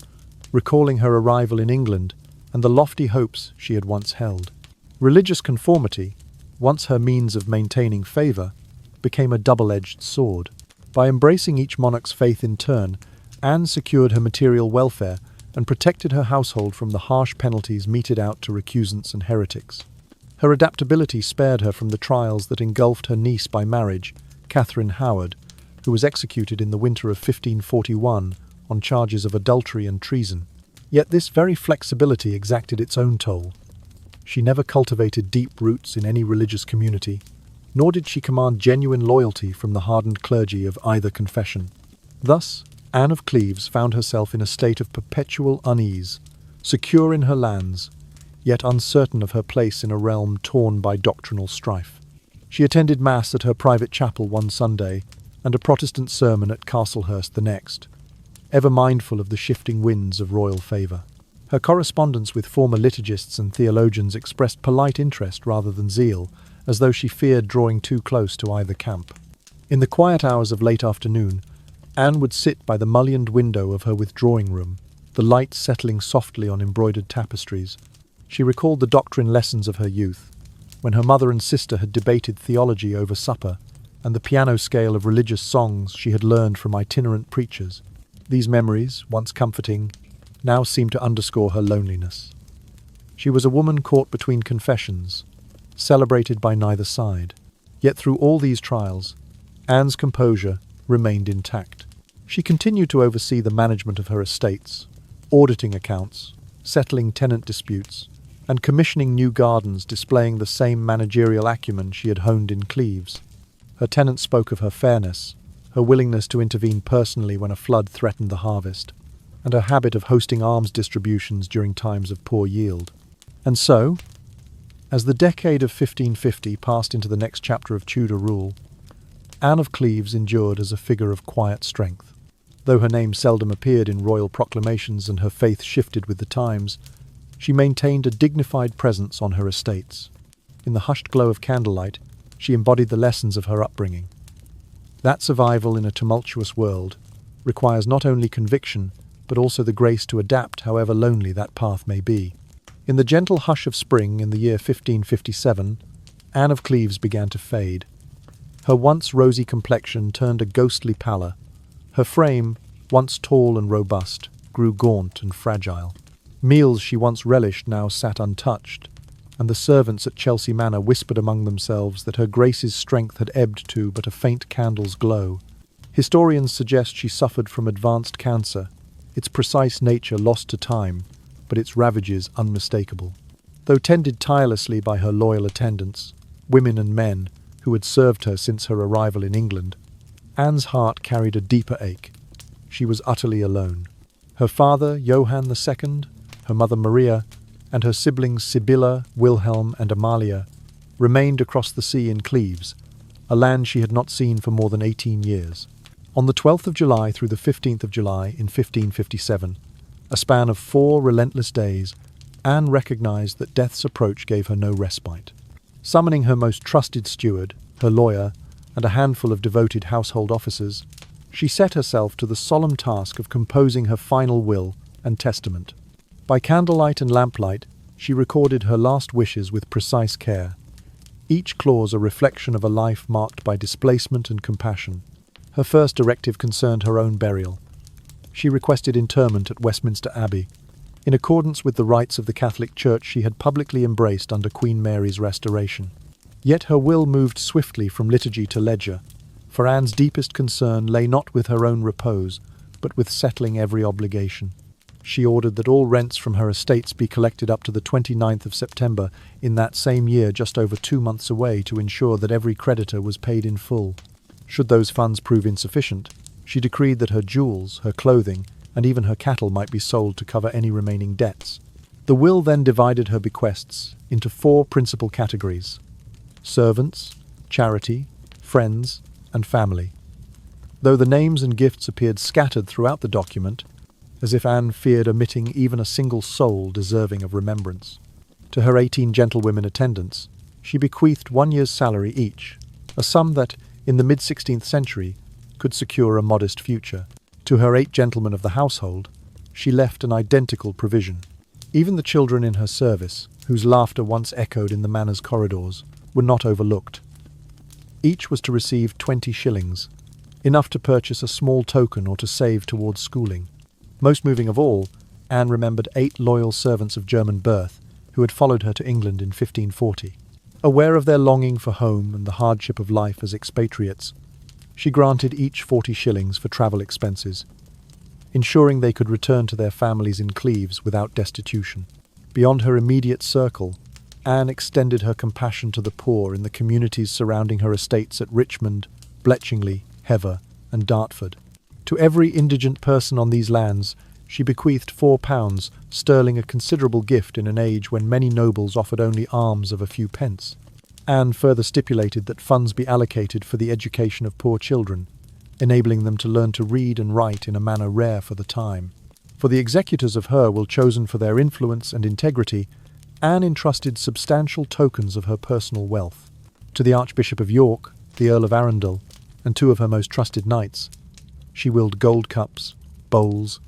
recalling her arrival in England and the lofty hopes she had once held. Religious conformity, once her means of maintaining favour, became a double-edged sword. By embracing each monarch's faith in turn, Anne secured her material welfare and protected her household from the harsh penalties meted out to recusants and heretics. Her adaptability spared her from the trials that engulfed her niece by marriage, Catherine Howard, who was executed in the winter of 1541 on charges of adultery and treason. Yet this very flexibility exacted its own toll. She never cultivated deep roots in any religious community, nor did she command genuine loyalty from the hardened clergy of either confession. Thus, Anne of Cleves found herself in a state of perpetual unease, secure in her lands, yet uncertain of her place in a realm torn by doctrinal strife. She attended Mass at her private chapel one Sunday and a Protestant sermon at Castlehurst the next, ever mindful of the shifting winds of royal favour. Her correspondence with former liturgists and theologians expressed polite interest rather than zeal, as though she feared drawing too close to either camp. In the quiet hours of late afternoon, Anne would sit by the mullioned window of her withdrawing room, the light settling softly on embroidered tapestries. She recalled the doctrine lessons of her youth, when her mother and sister had debated theology over supper, and the piano scale of religious songs she had learned from itinerant preachers. These memories, once comforting, now seemed to underscore her loneliness. She was a woman caught between confessions, celebrated by neither side. Yet through all these trials, Anne's composure remained intact. She continued to oversee the management of her estates, auditing accounts, settling tenant disputes, and commissioning new gardens displaying the same managerial acumen she had honed in Cleves. Her tenants spoke of her fairness, her willingness to intervene personally when a flood threatened the harvest, and her habit of hosting alms distributions during times of poor yield. And so, as the decade of 1550 passed into the next chapter of Tudor rule, Anne of Cleves endured as a figure of quiet strength. Though her name seldom appeared in royal proclamations and her faith shifted with the times, she maintained a dignified presence on her estates. In the hushed glow of candlelight, she embodied the lessons of her upbringing. That survival in a tumultuous world requires not only conviction, but also the grace to adapt however lonely that path may be. In the gentle hush of spring in the year 1557, Anne of Cleves began to fade. Her once rosy complexion turned a ghostly pallor. Her frame, once tall and robust, grew gaunt and fragile. Meals she once relished now sat untouched, and the servants at Chelsea Manor whispered among themselves that her grace's strength had ebbed to but a faint candle's glow. Historians suggest she suffered from advanced cancer, its precise nature lost to time, but its ravages unmistakable. Though tended tirelessly by her loyal attendants, women and men, who had served her since her arrival in England, Anne's heart carried a deeper ache. She was utterly alone. Her father, Johann II, her mother Maria, and her siblings Sibylla, Wilhelm, and Amalia remained across the sea in Cleves, a land she had not seen for more than 18 years. On the 12th of July through the 15th of July in 1557, a span of 4 relentless days, Anne recognized that death's approach gave her no respite. Summoning her most trusted steward, her lawyer, and a handful of devoted household officers, she set herself to the solemn task of composing her final will and testament. By candlelight and lamplight, she recorded her last wishes with precise care, each clause a reflection of a life marked by displacement and compassion. Her first directive concerned her own burial. She requested interment at Westminster Abbey, in accordance with the rites of the Catholic Church she had publicly embraced under Queen Mary's restoration. Yet her will moved swiftly from liturgy to ledger, for Anne's deepest concern lay not with her own repose, but with settling every obligation. She ordered that all rents from her estates be collected up to the 29th of September in that same year, just over 2 months away, to ensure that every creditor was paid in full. Should those funds prove insufficient, she decreed that her jewels, her clothing, and even her cattle might be sold to cover any remaining debts. The will then divided her bequests into 4 principal categories: servants, charity, friends, and family. Though the names and gifts appeared scattered throughout the document, as if Anne feared omitting even a single soul deserving of remembrance. To her 18 gentlewomen attendants, she bequeathed 1 year's salary each, a sum that, in the mid-16th century, could secure a modest future. To her 8 gentlemen of the household, she left an identical provision. Even the children in her service, whose laughter once echoed in the manor's corridors, were not overlooked. Each was to receive 20 shillings, enough to purchase a small token or to save towards schooling. Most moving of all, Anne remembered 8 loyal servants of German birth who had followed her to England in 1540. Aware of their longing for home and the hardship of life as expatriates, she granted each 40 shillings for travel expenses, ensuring they could return to their families in Cleves without destitution. Beyond her immediate circle, Anne extended her compassion to the poor in the communities surrounding her estates at Richmond, Bletchingley, Hever, and Dartford. To every indigent person on these lands, she bequeathed £4, sterling, a considerable gift in an age when many nobles offered only alms of a few pence. Anne further stipulated that funds be allocated for the education of poor children, enabling them to learn to read and write in a manner rare for the time. For the executors of her will chosen for their influence and integrity, Anne entrusted substantial tokens of her personal wealth. To the Archbishop of York, the Earl of Arundel, and 2 of her most trusted knights, she willed gold cups, bowls,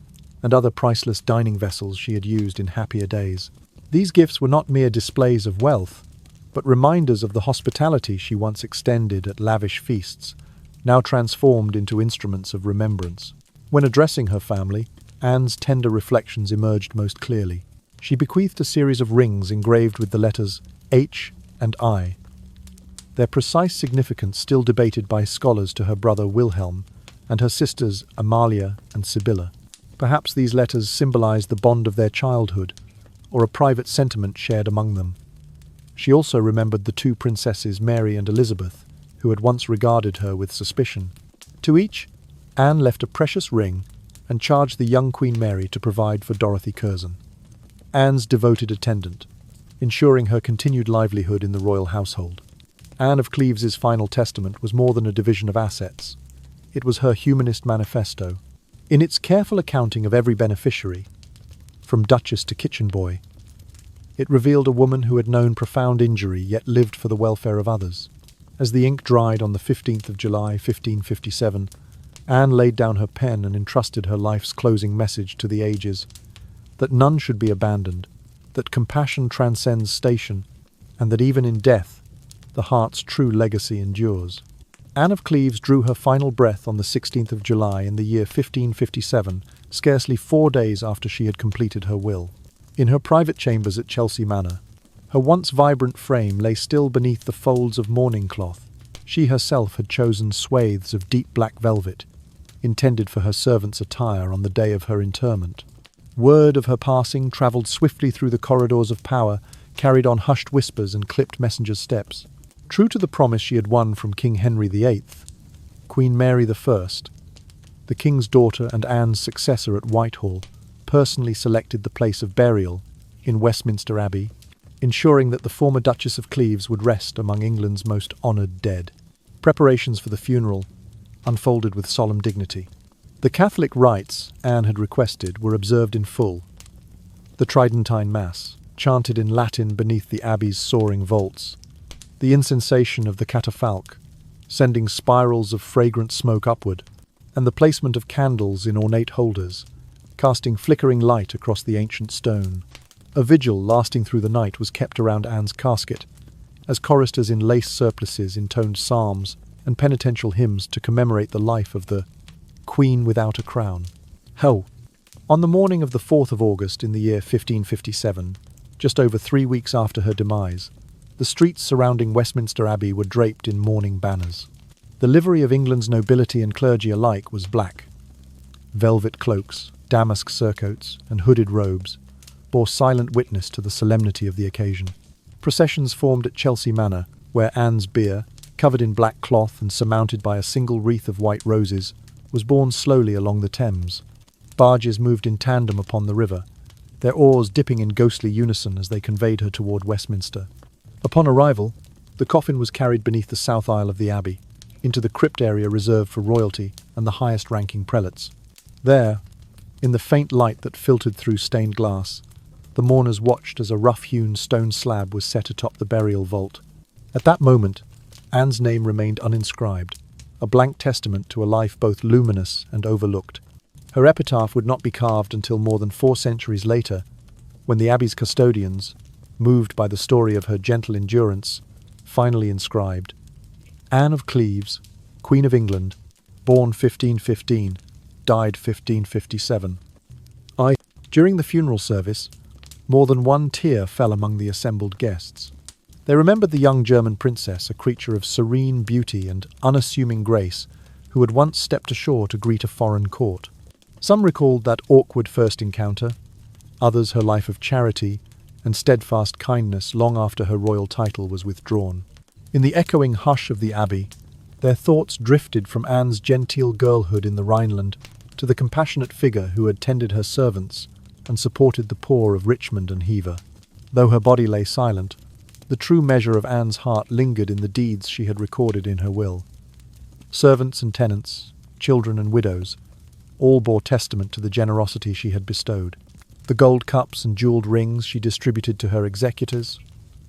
and other priceless dining vessels she had used in happier days. These gifts were not mere displays of wealth, but reminders of the hospitality she once extended at lavish feasts, now transformed into instruments of remembrance. When addressing her family, Anne's tender reflections emerged most clearly. She bequeathed a series of rings engraved with the letters H and I, their precise significance still debated by scholars, to her brother Wilhelm, and her sisters Amalia and Sibylla. Perhaps these letters symbolized the bond of their childhood, or a private sentiment shared among them. She also remembered the two princesses Mary and Elizabeth, who had once regarded her with suspicion. To each, Anne left a precious ring and charged the young Queen Mary to provide for Dorothy Curzon, Anne's devoted attendant, ensuring her continued livelihood in the royal household. Anne of Cleves's final testament was more than a division of assets. It was her humanist manifesto. In its careful accounting of every beneficiary, from duchess to kitchen boy, it revealed a woman who had known profound injury yet lived for the welfare of others. As the ink dried on the 15th of July, 1557, Anne laid down her pen and entrusted her life's closing message to the ages, that none should be abandoned, that compassion transcends station, and that even in death, the heart's true legacy endures. Anne of Cleves drew her final breath on the 16th of July in the year 1557, scarcely 4 days after she had completed her will. In her private chambers at Chelsea Manor, her once vibrant frame lay still beneath the folds of mourning cloth. She herself had chosen swathes of deep black velvet, intended for her servant's attire on the day of her interment. Word of her passing travelled swiftly through the corridors of power, carried on hushed whispers and clipped messengers' steps. True to the promise she had won from King Henry VIII, Queen Mary I, the King's daughter and Anne's successor at Whitehall, personally selected the place of burial in Westminster Abbey, ensuring that the former Duchess of Cleves would rest among England's most honoured dead. Preparations for the funeral unfolded with solemn dignity. The Catholic rites Anne had requested were observed in full. The Tridentine Mass, chanted in Latin beneath the Abbey's soaring vaults, the incensation of the catafalque, sending spirals of fragrant smoke upward, and the placement of candles in ornate holders, casting flickering light across the ancient stone. A vigil lasting through the night was kept around Anne's casket, as choristers in lace surplices intoned psalms and penitential hymns to commemorate the life of the Queen without a crown. On the morning of the 4th of August in the year 1557, just over 3 weeks after her demise, the streets surrounding Westminster Abbey were draped in mourning banners. The livery of England's nobility and clergy alike was black. Velvet cloaks, damask surcoats, and hooded robes bore silent witness to the solemnity of the occasion. Processions formed at Chelsea Manor, where Anne's bier, covered in black cloth and surmounted by a single wreath of white roses, was borne slowly along the Thames. Barges moved in tandem upon the river, their oars dipping in ghostly unison as they conveyed her toward Westminster. Upon arrival, the coffin was carried beneath the south aisle of the Abbey, into the crypt area reserved for royalty and the highest-ranking prelates. There, in the faint light that filtered through stained glass, the mourners watched as a rough-hewn stone slab was set atop the burial vault. At that moment, Anne's name remained uninscribed, a blank testament to a life both luminous and overlooked. Her epitaph would not be carved until more than 4 centuries later, when the Abbey's custodians, moved by the story of her gentle endurance, finally inscribed, Anne of Cleves, Queen of England, born 1515, died 1557. During the funeral service, more than one tear fell among the assembled guests. They remembered the young German princess, a creature of serene beauty and unassuming grace, who had once stepped ashore to greet a foreign court. Some recalled that awkward first encounter, others her life of charity and steadfast kindness long after her royal title was withdrawn. In the echoing hush of the Abbey, their thoughts drifted from Anne's genteel girlhood in the Rhineland to the compassionate figure who had tended her servants and supported the poor of Richmond and Hever. Though her body lay silent, the true measure of Anne's heart lingered in the deeds she had recorded in her will. Servants and tenants, children and widows, all bore testament to the generosity she had bestowed. The gold cups and jewelled rings she distributed to her executors,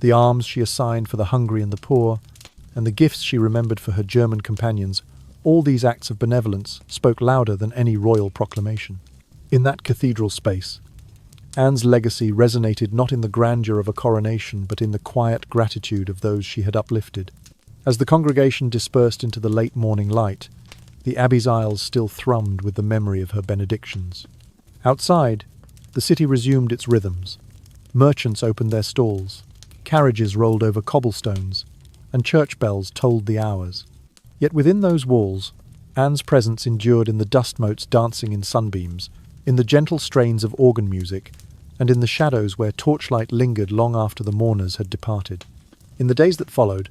the alms she assigned for the hungry and the poor, and the gifts she remembered for her German companions, all these acts of benevolence spoke louder than any royal proclamation. In that cathedral space, Anne's legacy resonated not in the grandeur of a coronation, but in the quiet gratitude of those she had uplifted. As the congregation dispersed into the late morning light, the Abbey's aisles still thrummed with the memory of her benedictions. Outside, the city resumed its rhythms. Merchants opened their stalls, carriages rolled over cobblestones, and church bells tolled the hours. Yet within those walls, Anne's presence endured in the dust motes dancing in sunbeams, in the gentle strains of organ music, and in the shadows where torchlight lingered long after the mourners had departed. In the days that followed,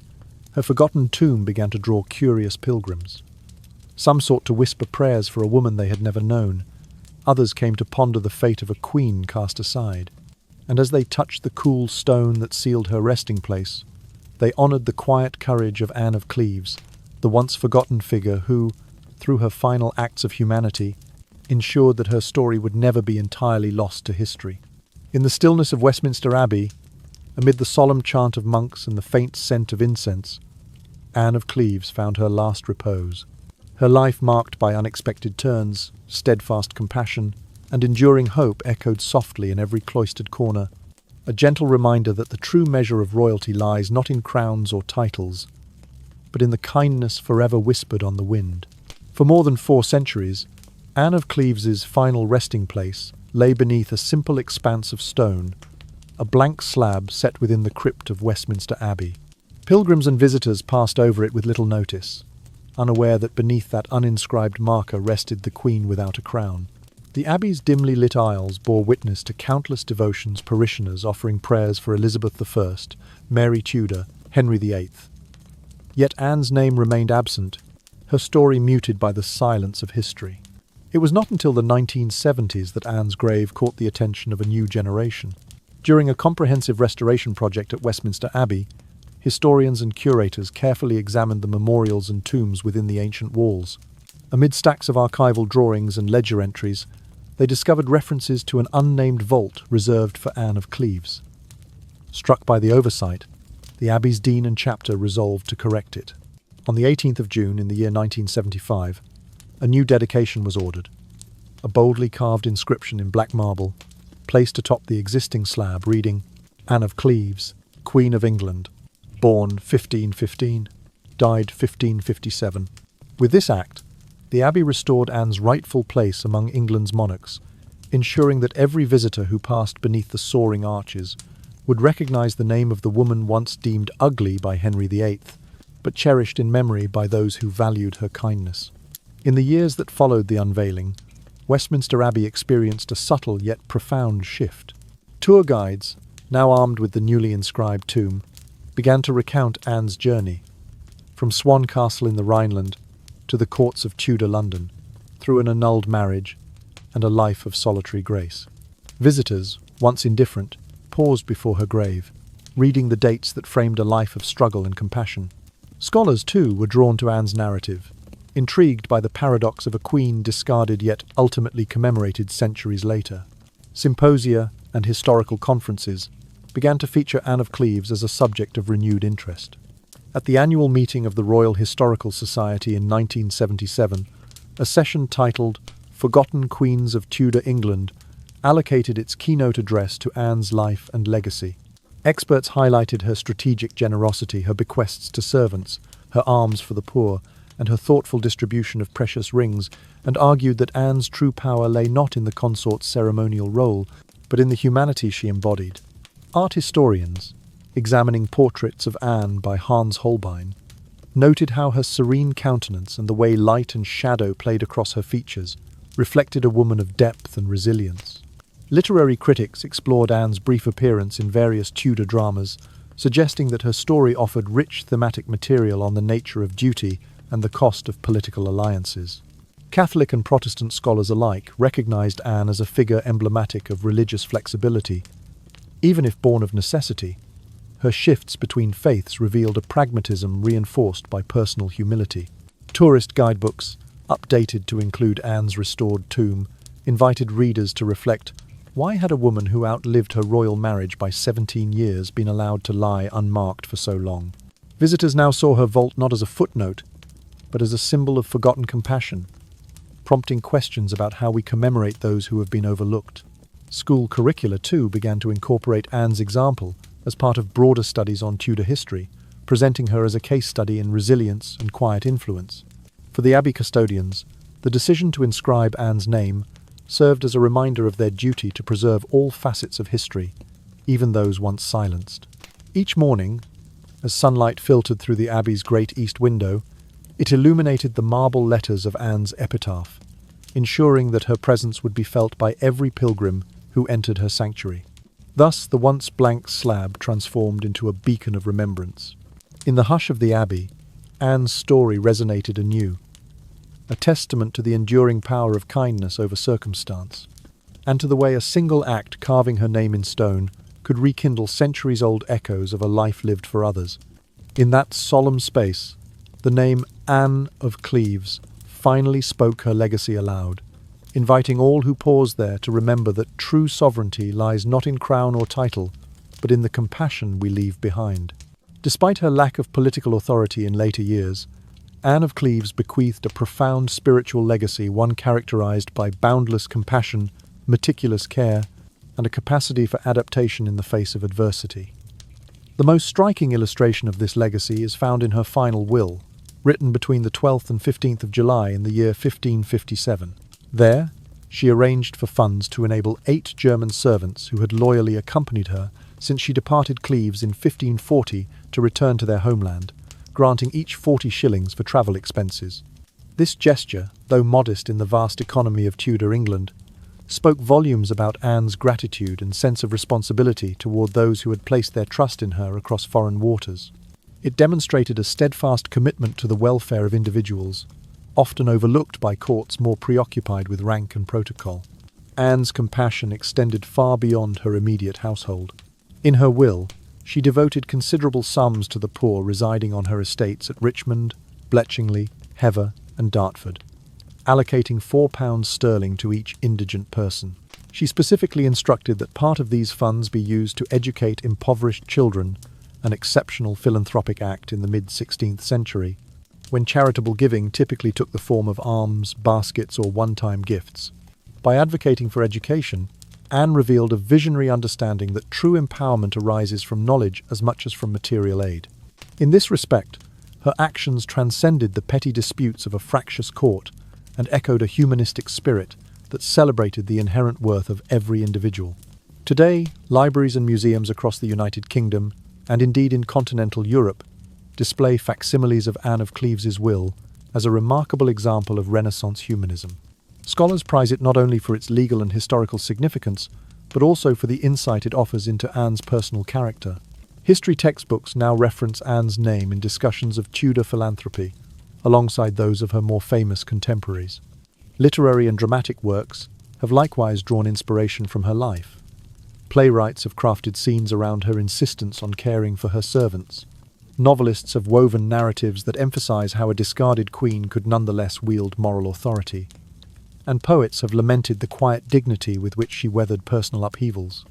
her forgotten tomb began to draw curious pilgrims. Some sought to whisper prayers for a woman they had never known. Others came to ponder the fate of a queen cast aside. And as they touched the cool stone that sealed her resting place, they honoured the quiet courage of Anne of Cleves, the once forgotten figure who, through her final acts of humanity, ensured that her story would never be entirely lost to history. In the stillness of Westminster Abbey, amid the solemn chant of monks and the faint scent of incense, Anne of Cleves found her last repose. Her life marked by unexpected turns, steadfast compassion, and enduring hope echoed softly in every cloistered corner, a gentle reminder that the true measure of royalty lies not in crowns or titles, but in the kindness forever whispered on the wind. For more than 4 centuries, Anne of Cleves's final resting place lay beneath a simple expanse of stone, a blank slab set within the crypt of Westminster Abbey. Pilgrims and visitors passed over it with little notice, unaware that beneath that uninscribed marker rested the Queen without a crown. The Abbey's dimly lit aisles bore witness to countless devotions, parishioners offering prayers for Elizabeth I, Mary Tudor, Henry VIII. Yet Anne's name remained absent, her story muted by the silence of history. It was not until the 1970s that Anne's grave caught the attention of a new generation. During a comprehensive restoration project at Westminster Abbey, historians and curators carefully examined the memorials and tombs within the ancient walls. Amid stacks of archival drawings and ledger entries, they discovered references to an unnamed vault reserved for Anne of Cleves. Struck by the oversight, the Abbey's dean and chapter resolved to correct it. On the 18th of June in the year 1975, a new dedication was ordered. A boldly carved inscription in black marble, placed atop the existing slab reading, Anne of Cleves, Queen of England, born 1515, died 1557. With this act, the Abbey restored Anne's rightful place among England's monarchs, ensuring that every visitor who passed beneath the soaring arches would recognise the name of the woman once deemed ugly by Henry VIII, but cherished in memory by those who valued her kindness. In the years that followed the unveiling, Westminster Abbey experienced a subtle yet profound shift. Tour guides, now armed with the newly inscribed tomb, began to recount Anne's journey, from Swan Castle in the Rhineland to the courts of Tudor London, through an annulled marriage and a life of solitary grace. Visitors, once indifferent, paused before her grave, reading the dates that framed a life of struggle and compassion. Scholars, too, were drawn to Anne's narrative, intrigued by the paradox of a queen discarded yet ultimately commemorated centuries later. Symposia and historical conferences began to feature Anne of Cleves as a subject of renewed interest. At the annual meeting of the Royal Historical Society in 1977, a session titled Forgotten Queens of Tudor England allocated its keynote address to Anne's life and legacy. Experts highlighted her strategic generosity, her bequests to servants, her alms for the poor, and her thoughtful distribution of precious rings, and argued that Anne's true power lay not in the consort's ceremonial role, but in the humanity she embodied. Art historians, examining portraits of Anne by Hans Holbein, noted how her serene countenance and the way light and shadow played across her features reflected a woman of depth and resilience. Literary critics explored Anne's brief appearance in various Tudor dramas, suggesting that her story offered rich thematic material on the nature of duty and the cost of political alliances. Catholic and Protestant scholars alike recognized Anne as a figure emblematic of religious flexibility. Even if born of necessity, her shifts between faiths revealed a pragmatism reinforced by personal humility. Tourist guidebooks, updated to include Anne's restored tomb, invited readers to reflect, why had a woman who outlived her royal marriage by 17 years been allowed to lie unmarked for so long? Visitors now saw her vault not as a footnote, but as a symbol of forgotten compassion, prompting questions about how we commemorate those who have been overlooked. School curricula, too, began to incorporate Anne's example as part of broader studies on Tudor history, presenting her as a case study in resilience and quiet influence. For the Abbey custodians, the decision to inscribe Anne's name served as a reminder of their duty to preserve all facets of history, even those once silenced. Each morning, as sunlight filtered through the Abbey's great east window, It illuminated the marble letters of Anne's epitaph, ensuring that her presence would be felt by every pilgrim who entered her sanctuary. Thus, the once blank slab transformed into a beacon of remembrance. In the hush of the abbey, Anne's story resonated anew, a testament to the enduring power of kindness over circumstance, and to the way a single act carving her name in stone could rekindle centuries-old echoes of a life lived for others. In that solemn space, the name Anne of Cleves finally spoke her legacy aloud, inviting all who pause there to remember that true sovereignty lies not in crown or title, but in the compassion we leave behind. Despite her lack of political authority in later years, Anne of Cleves bequeathed a profound spiritual legacy, one characterized by boundless compassion, meticulous care, and a capacity for adaptation in the face of adversity. The most striking illustration of this legacy is found in her final will, written between the 12th and 15th of July in the year 1557. There, she arranged for funds to enable 8 German servants who had loyally accompanied her since she departed Cleves in 1540 to return to their homeland, granting each 40 shillings for travel expenses. This gesture, though modest in the vast economy of Tudor England, spoke volumes about Anne's gratitude and sense of responsibility toward those who had placed their trust in her across foreign waters. It demonstrated a steadfast commitment to the welfare of individuals, often overlooked by courts more preoccupied with rank and protocol. Anne's compassion extended far beyond her immediate household. In her will, she devoted considerable sums to the poor residing on her estates at Richmond, Bletchingley, Hever, and Dartford, allocating £4 to each indigent person. She specifically instructed that part of these funds be used to educate impoverished children, an exceptional philanthropic act in the mid-16th century, when charitable giving typically took the form of alms, baskets, or one-time gifts. By advocating for education, Anne revealed a visionary understanding that true empowerment arises from knowledge as much as from material aid. In this respect, her actions transcended the petty disputes of a fractious court and echoed a humanistic spirit that celebrated the inherent worth of every individual. Today, libraries and museums across the United Kingdom, and indeed in continental Europe, display facsimiles of Anne of Cleves's will as a remarkable example of Renaissance humanism. Scholars prize it not only for its legal and historical significance, but also for the insight it offers into Anne's personal character. History textbooks now reference Anne's name in discussions of Tudor philanthropy, alongside those of her more famous contemporaries. Literary and dramatic works have likewise drawn inspiration from her life. Playwrights have crafted scenes around her insistence on caring for her servants. Novelists have woven narratives that emphasize how a discarded queen could nonetheless wield moral authority. And poets have lamented the quiet dignity with which she weathered personal upheavals.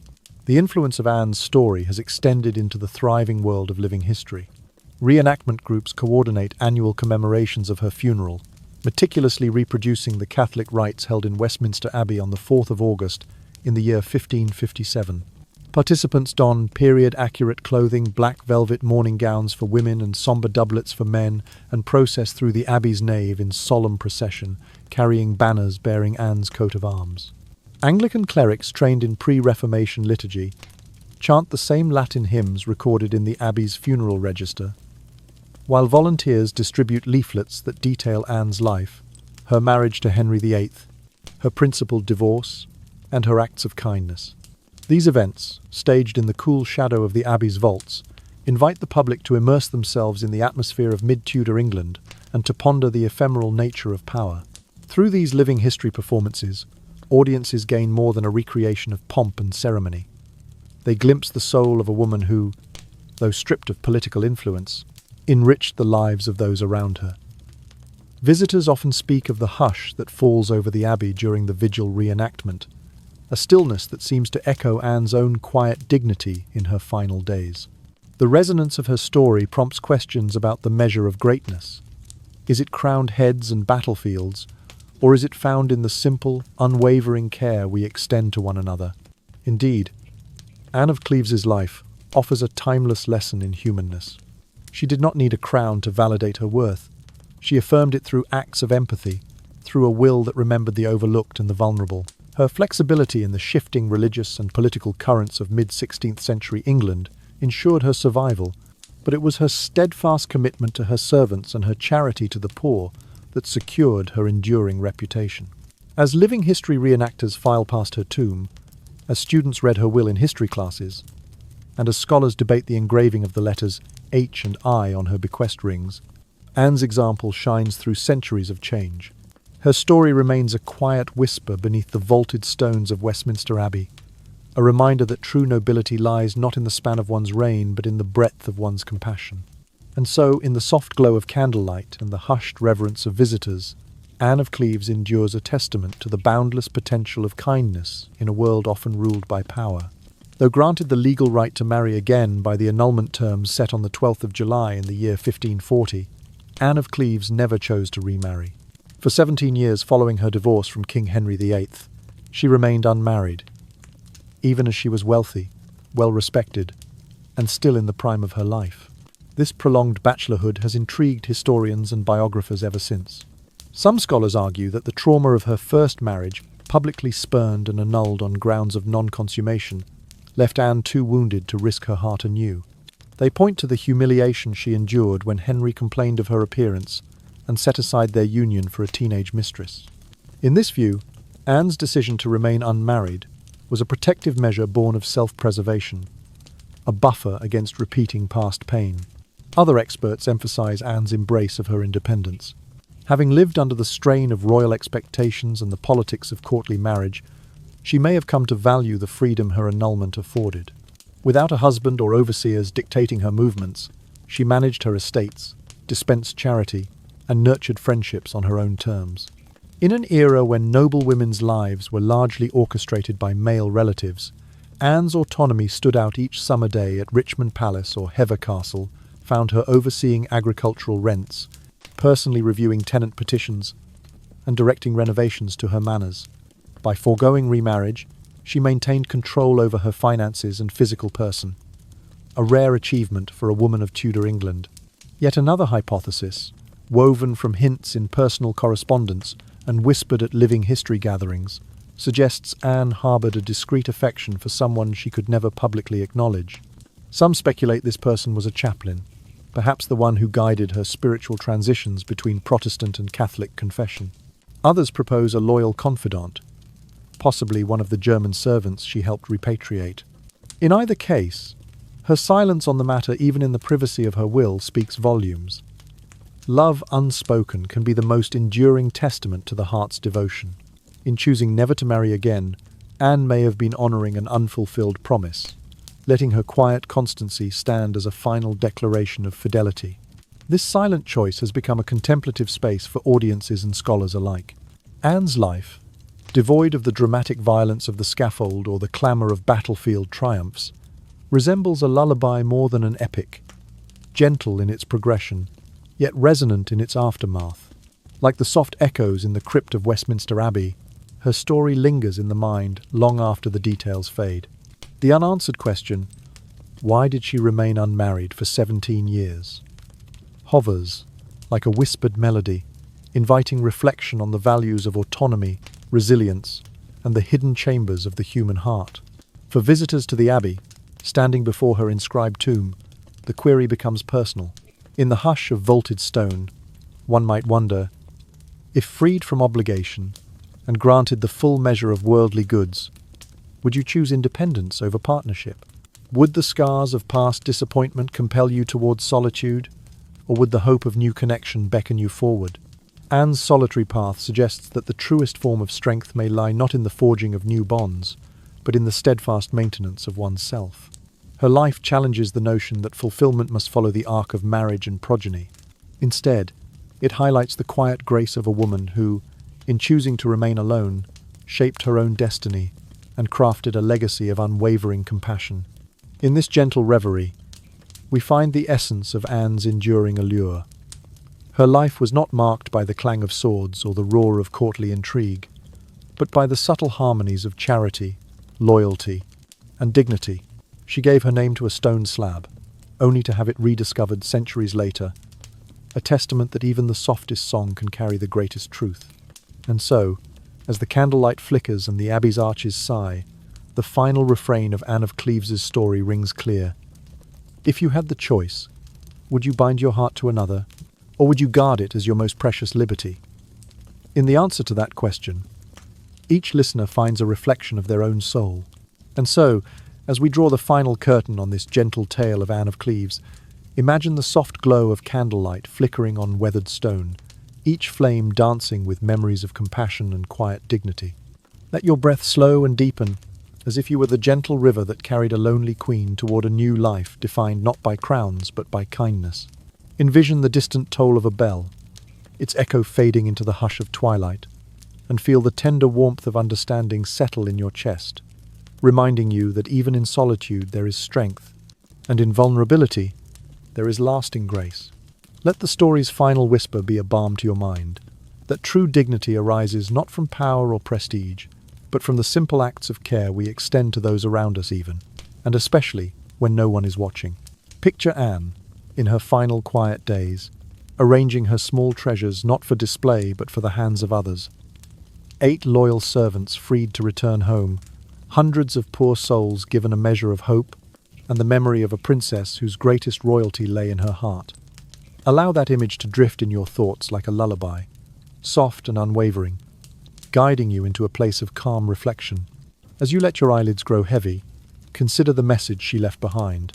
The influence of Anne's story has extended into the thriving world of living history. Reenactment groups coordinate annual commemorations of her funeral, meticulously reproducing the Catholic rites held in Westminster Abbey on the 4th of August in the year 1557. Participants don period-accurate clothing, black velvet morning gowns for women and somber doublets for men, and process through the Abbey's nave in solemn procession, carrying banners bearing Anne's coat of arms. Anglican clerics trained in pre-Reformation liturgy chant the same Latin hymns recorded in the Abbey's funeral register, while volunteers distribute leaflets that detail Anne's life, her marriage to Henry VIII, her principled divorce, and her acts of kindness. These events, staged in the cool shadow of the Abbey's vaults, invite the public to immerse themselves in the atmosphere of mid-Tudor England and to ponder the ephemeral nature of power. Through these living history performances, audiences gain more than a recreation of pomp and ceremony. They glimpse the soul of a woman who, though stripped of political influence, enriched the lives of those around her. Visitors often speak of the hush that falls over the Abbey during the vigil reenactment, a stillness that seems to echo Anne's own quiet dignity in her final days. The resonance of her story prompts questions about the measure of greatness. Is it crowned heads and battlefields, or is it found in the simple, unwavering care we extend to one another? Indeed, Anne of Cleves's life offers a timeless lesson in humanness. She did not need a crown to validate her worth. She affirmed it through acts of empathy, through a will that remembered the overlooked and the vulnerable. Her flexibility in the shifting religious and political currents of mid-16th century England ensured her survival, but it was her steadfast commitment to her servants and her charity to the poor that secured her enduring reputation. As living history reenactors file past her tomb, as students read her will in history classes, and as scholars debate the engraving of the letters H and I on her bequest rings, Anne's example shines through centuries of change. Her story remains a quiet whisper beneath the vaulted stones of Westminster Abbey, a reminder that true nobility lies not in the span of one's reign, but in the breadth of one's compassion. And so, in the soft glow of candlelight and the hushed reverence of visitors, Anne of Cleves endures a testament to the boundless potential of kindness in a world often ruled by power. Though granted the legal right to marry again by the annulment terms set on the 12th of July in the year 1540, Anne of Cleves never chose to remarry. For 17 years following her divorce from King Henry VIII, she remained unmarried, even as she was wealthy, well-respected, and still in the prime of her life. This prolonged bachelorhood has intrigued historians and biographers ever since. Some scholars argue that the trauma of her first marriage, publicly spurned and annulled on grounds of non-consummation, left Anne too wounded to risk her heart anew. They point to the humiliation she endured when Henry complained of her appearance and set aside their union for a teenage mistress. In this view, Anne's decision to remain unmarried was a protective measure born of self-preservation, a buffer against repeating past pain. Other experts emphasize Anne's embrace of her independence. Having lived under the strain of royal expectations and the politics of courtly marriage, she may have come to value the freedom her annulment afforded. Without a husband or overseers dictating her movements, she managed her estates, dispensed charity, and nurtured friendships on her own terms. In an era when noble women's lives were largely orchestrated by male relatives, Anne's autonomy stood out each summer day at Richmond Palace or Hever Castle, found her overseeing agricultural rents, personally reviewing tenant petitions, and directing renovations to her manors. By foregoing remarriage, she maintained control over her finances and physical person, a rare achievement for a woman of Tudor England. Yet another hypothesis, woven from hints in personal correspondence and whispered at living history gatherings, suggests Anne harboured a discreet affection for someone she could never publicly acknowledge. Some speculate this person was a chaplain, perhaps the one who guided her spiritual transitions between Protestant and Catholic confession. Others propose a loyal confidant, possibly one of the German servants she helped repatriate. In either case, her silence on the matter, even in the privacy of her will, speaks volumes. Love unspoken can be the most enduring testament to the heart's devotion. In choosing never to marry again, Anne may have been honouring an unfulfilled promise, letting her quiet constancy stand as a final declaration of fidelity. This silent choice has become a contemplative space for audiences and scholars alike. Anne's life, devoid of the dramatic violence of the scaffold or the clamour of battlefield triumphs, resembles a lullaby more than an epic, gentle in its progression, yet resonant in its aftermath. Like the soft echoes in the crypt of Westminster Abbey, her story lingers in the mind long after the details fade. The unanswered question, why did she remain unmarried for 17 years, hovers like a whispered melody, inviting reflection on the values of autonomy, resilience, and the hidden chambers of the human heart. For visitors to the Abbey, standing before her inscribed tomb, the query becomes personal. In the hush of vaulted stone, one might wonder, if freed from obligation and granted the full measure of worldly goods, would you choose independence over partnership? Would the scars of past disappointment compel you towards solitude, or would the hope of new connection beckon you forward? Anne's solitary path suggests that the truest form of strength may lie not in the forging of new bonds, but in the steadfast maintenance of one's self. Her life challenges the notion that fulfillment must follow the arc of marriage and progeny. Instead, it highlights the quiet grace of a woman who, in choosing to remain alone, shaped her own destiny and crafted a legacy of unwavering compassion. In this gentle reverie, we find the essence of Anne's enduring allure. Her life was not marked by the clang of swords or the roar of courtly intrigue, but by the subtle harmonies of charity, loyalty, and dignity. She gave her name to a stone slab, only to have it rediscovered centuries later, a testament that even the softest song can carry the greatest truth. And so, as the candlelight flickers and the Abbey's arches sigh, the final refrain of Anne of Cleves' story rings clear. If you had the choice, Would you bind your heart to another, or would you guard it as your most precious liberty? In the answer to that question, each listener finds a reflection of their own soul. And so, as we draw the final curtain on this gentle tale of Anne of Cleves, imagine the soft glow of candlelight flickering on weathered stone, each flame dancing with memories of compassion and quiet dignity. Let your breath slow and deepen, as if you were the gentle river that carried a lonely queen toward a new life defined not by crowns but by kindness. Envision the distant toll of a bell, its echo fading into the hush of twilight, and feel the tender warmth of understanding settle in your chest, reminding you that even in solitude there is strength, and in vulnerability there is lasting grace. Let the story's final whisper be a balm to your mind, that true dignity arises not from power or prestige, but from the simple acts of care we extend to those around us even, and especially when no one is watching. Picture Anne, in her final quiet days, arranging her small treasures not for display but for the hands of others. 8 loyal servants freed to return home, hundreds of poor souls given a measure of hope, and the memory of a princess whose greatest royalty lay in her heart. Allow that image to drift in your thoughts like a lullaby, soft and unwavering, guiding you into a place of calm reflection. As you let your eyelids grow heavy, consider the message she left behind,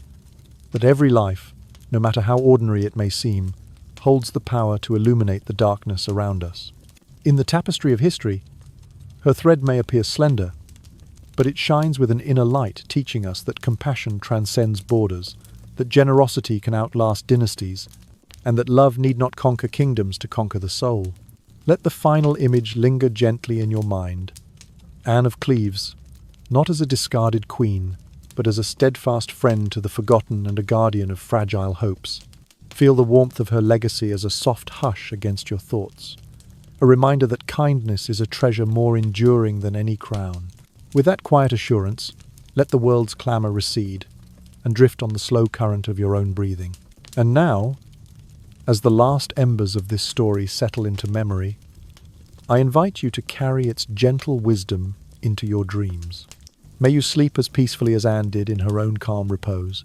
that every life, no matter how ordinary it may seem, holds the power to illuminate the darkness around us. In the tapestry of history, her thread may appear slender, but it shines with an inner light, teaching us that compassion transcends borders, that generosity can outlast dynasties, and that love need not conquer kingdoms to conquer the soul. Let the final image linger gently in your mind. Anne of Cleves, not as a discarded queen, but as a steadfast friend to the forgotten and a guardian of fragile hopes. Feel the warmth of her legacy as a soft hush against your thoughts, a reminder that kindness is a treasure more enduring than any crown. With that quiet assurance, let the world's clamour recede and drift on the slow current of your own breathing. And now, as the last embers of this story settle into memory, I invite you to carry its gentle wisdom into your dreams. May you sleep as peacefully as Anne did in her own calm repose,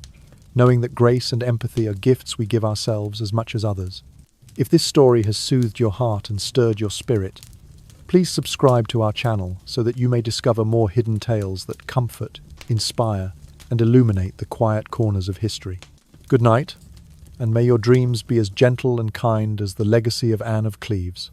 knowing that grace and empathy are gifts we give ourselves as much as others. If this story has soothed your heart and stirred your spirit, please subscribe to our channel so that you may discover more hidden tales that comfort, inspire, and illuminate the quiet corners of history. Good night, and may your dreams be as gentle and kind as the legacy of Anne of Cleves.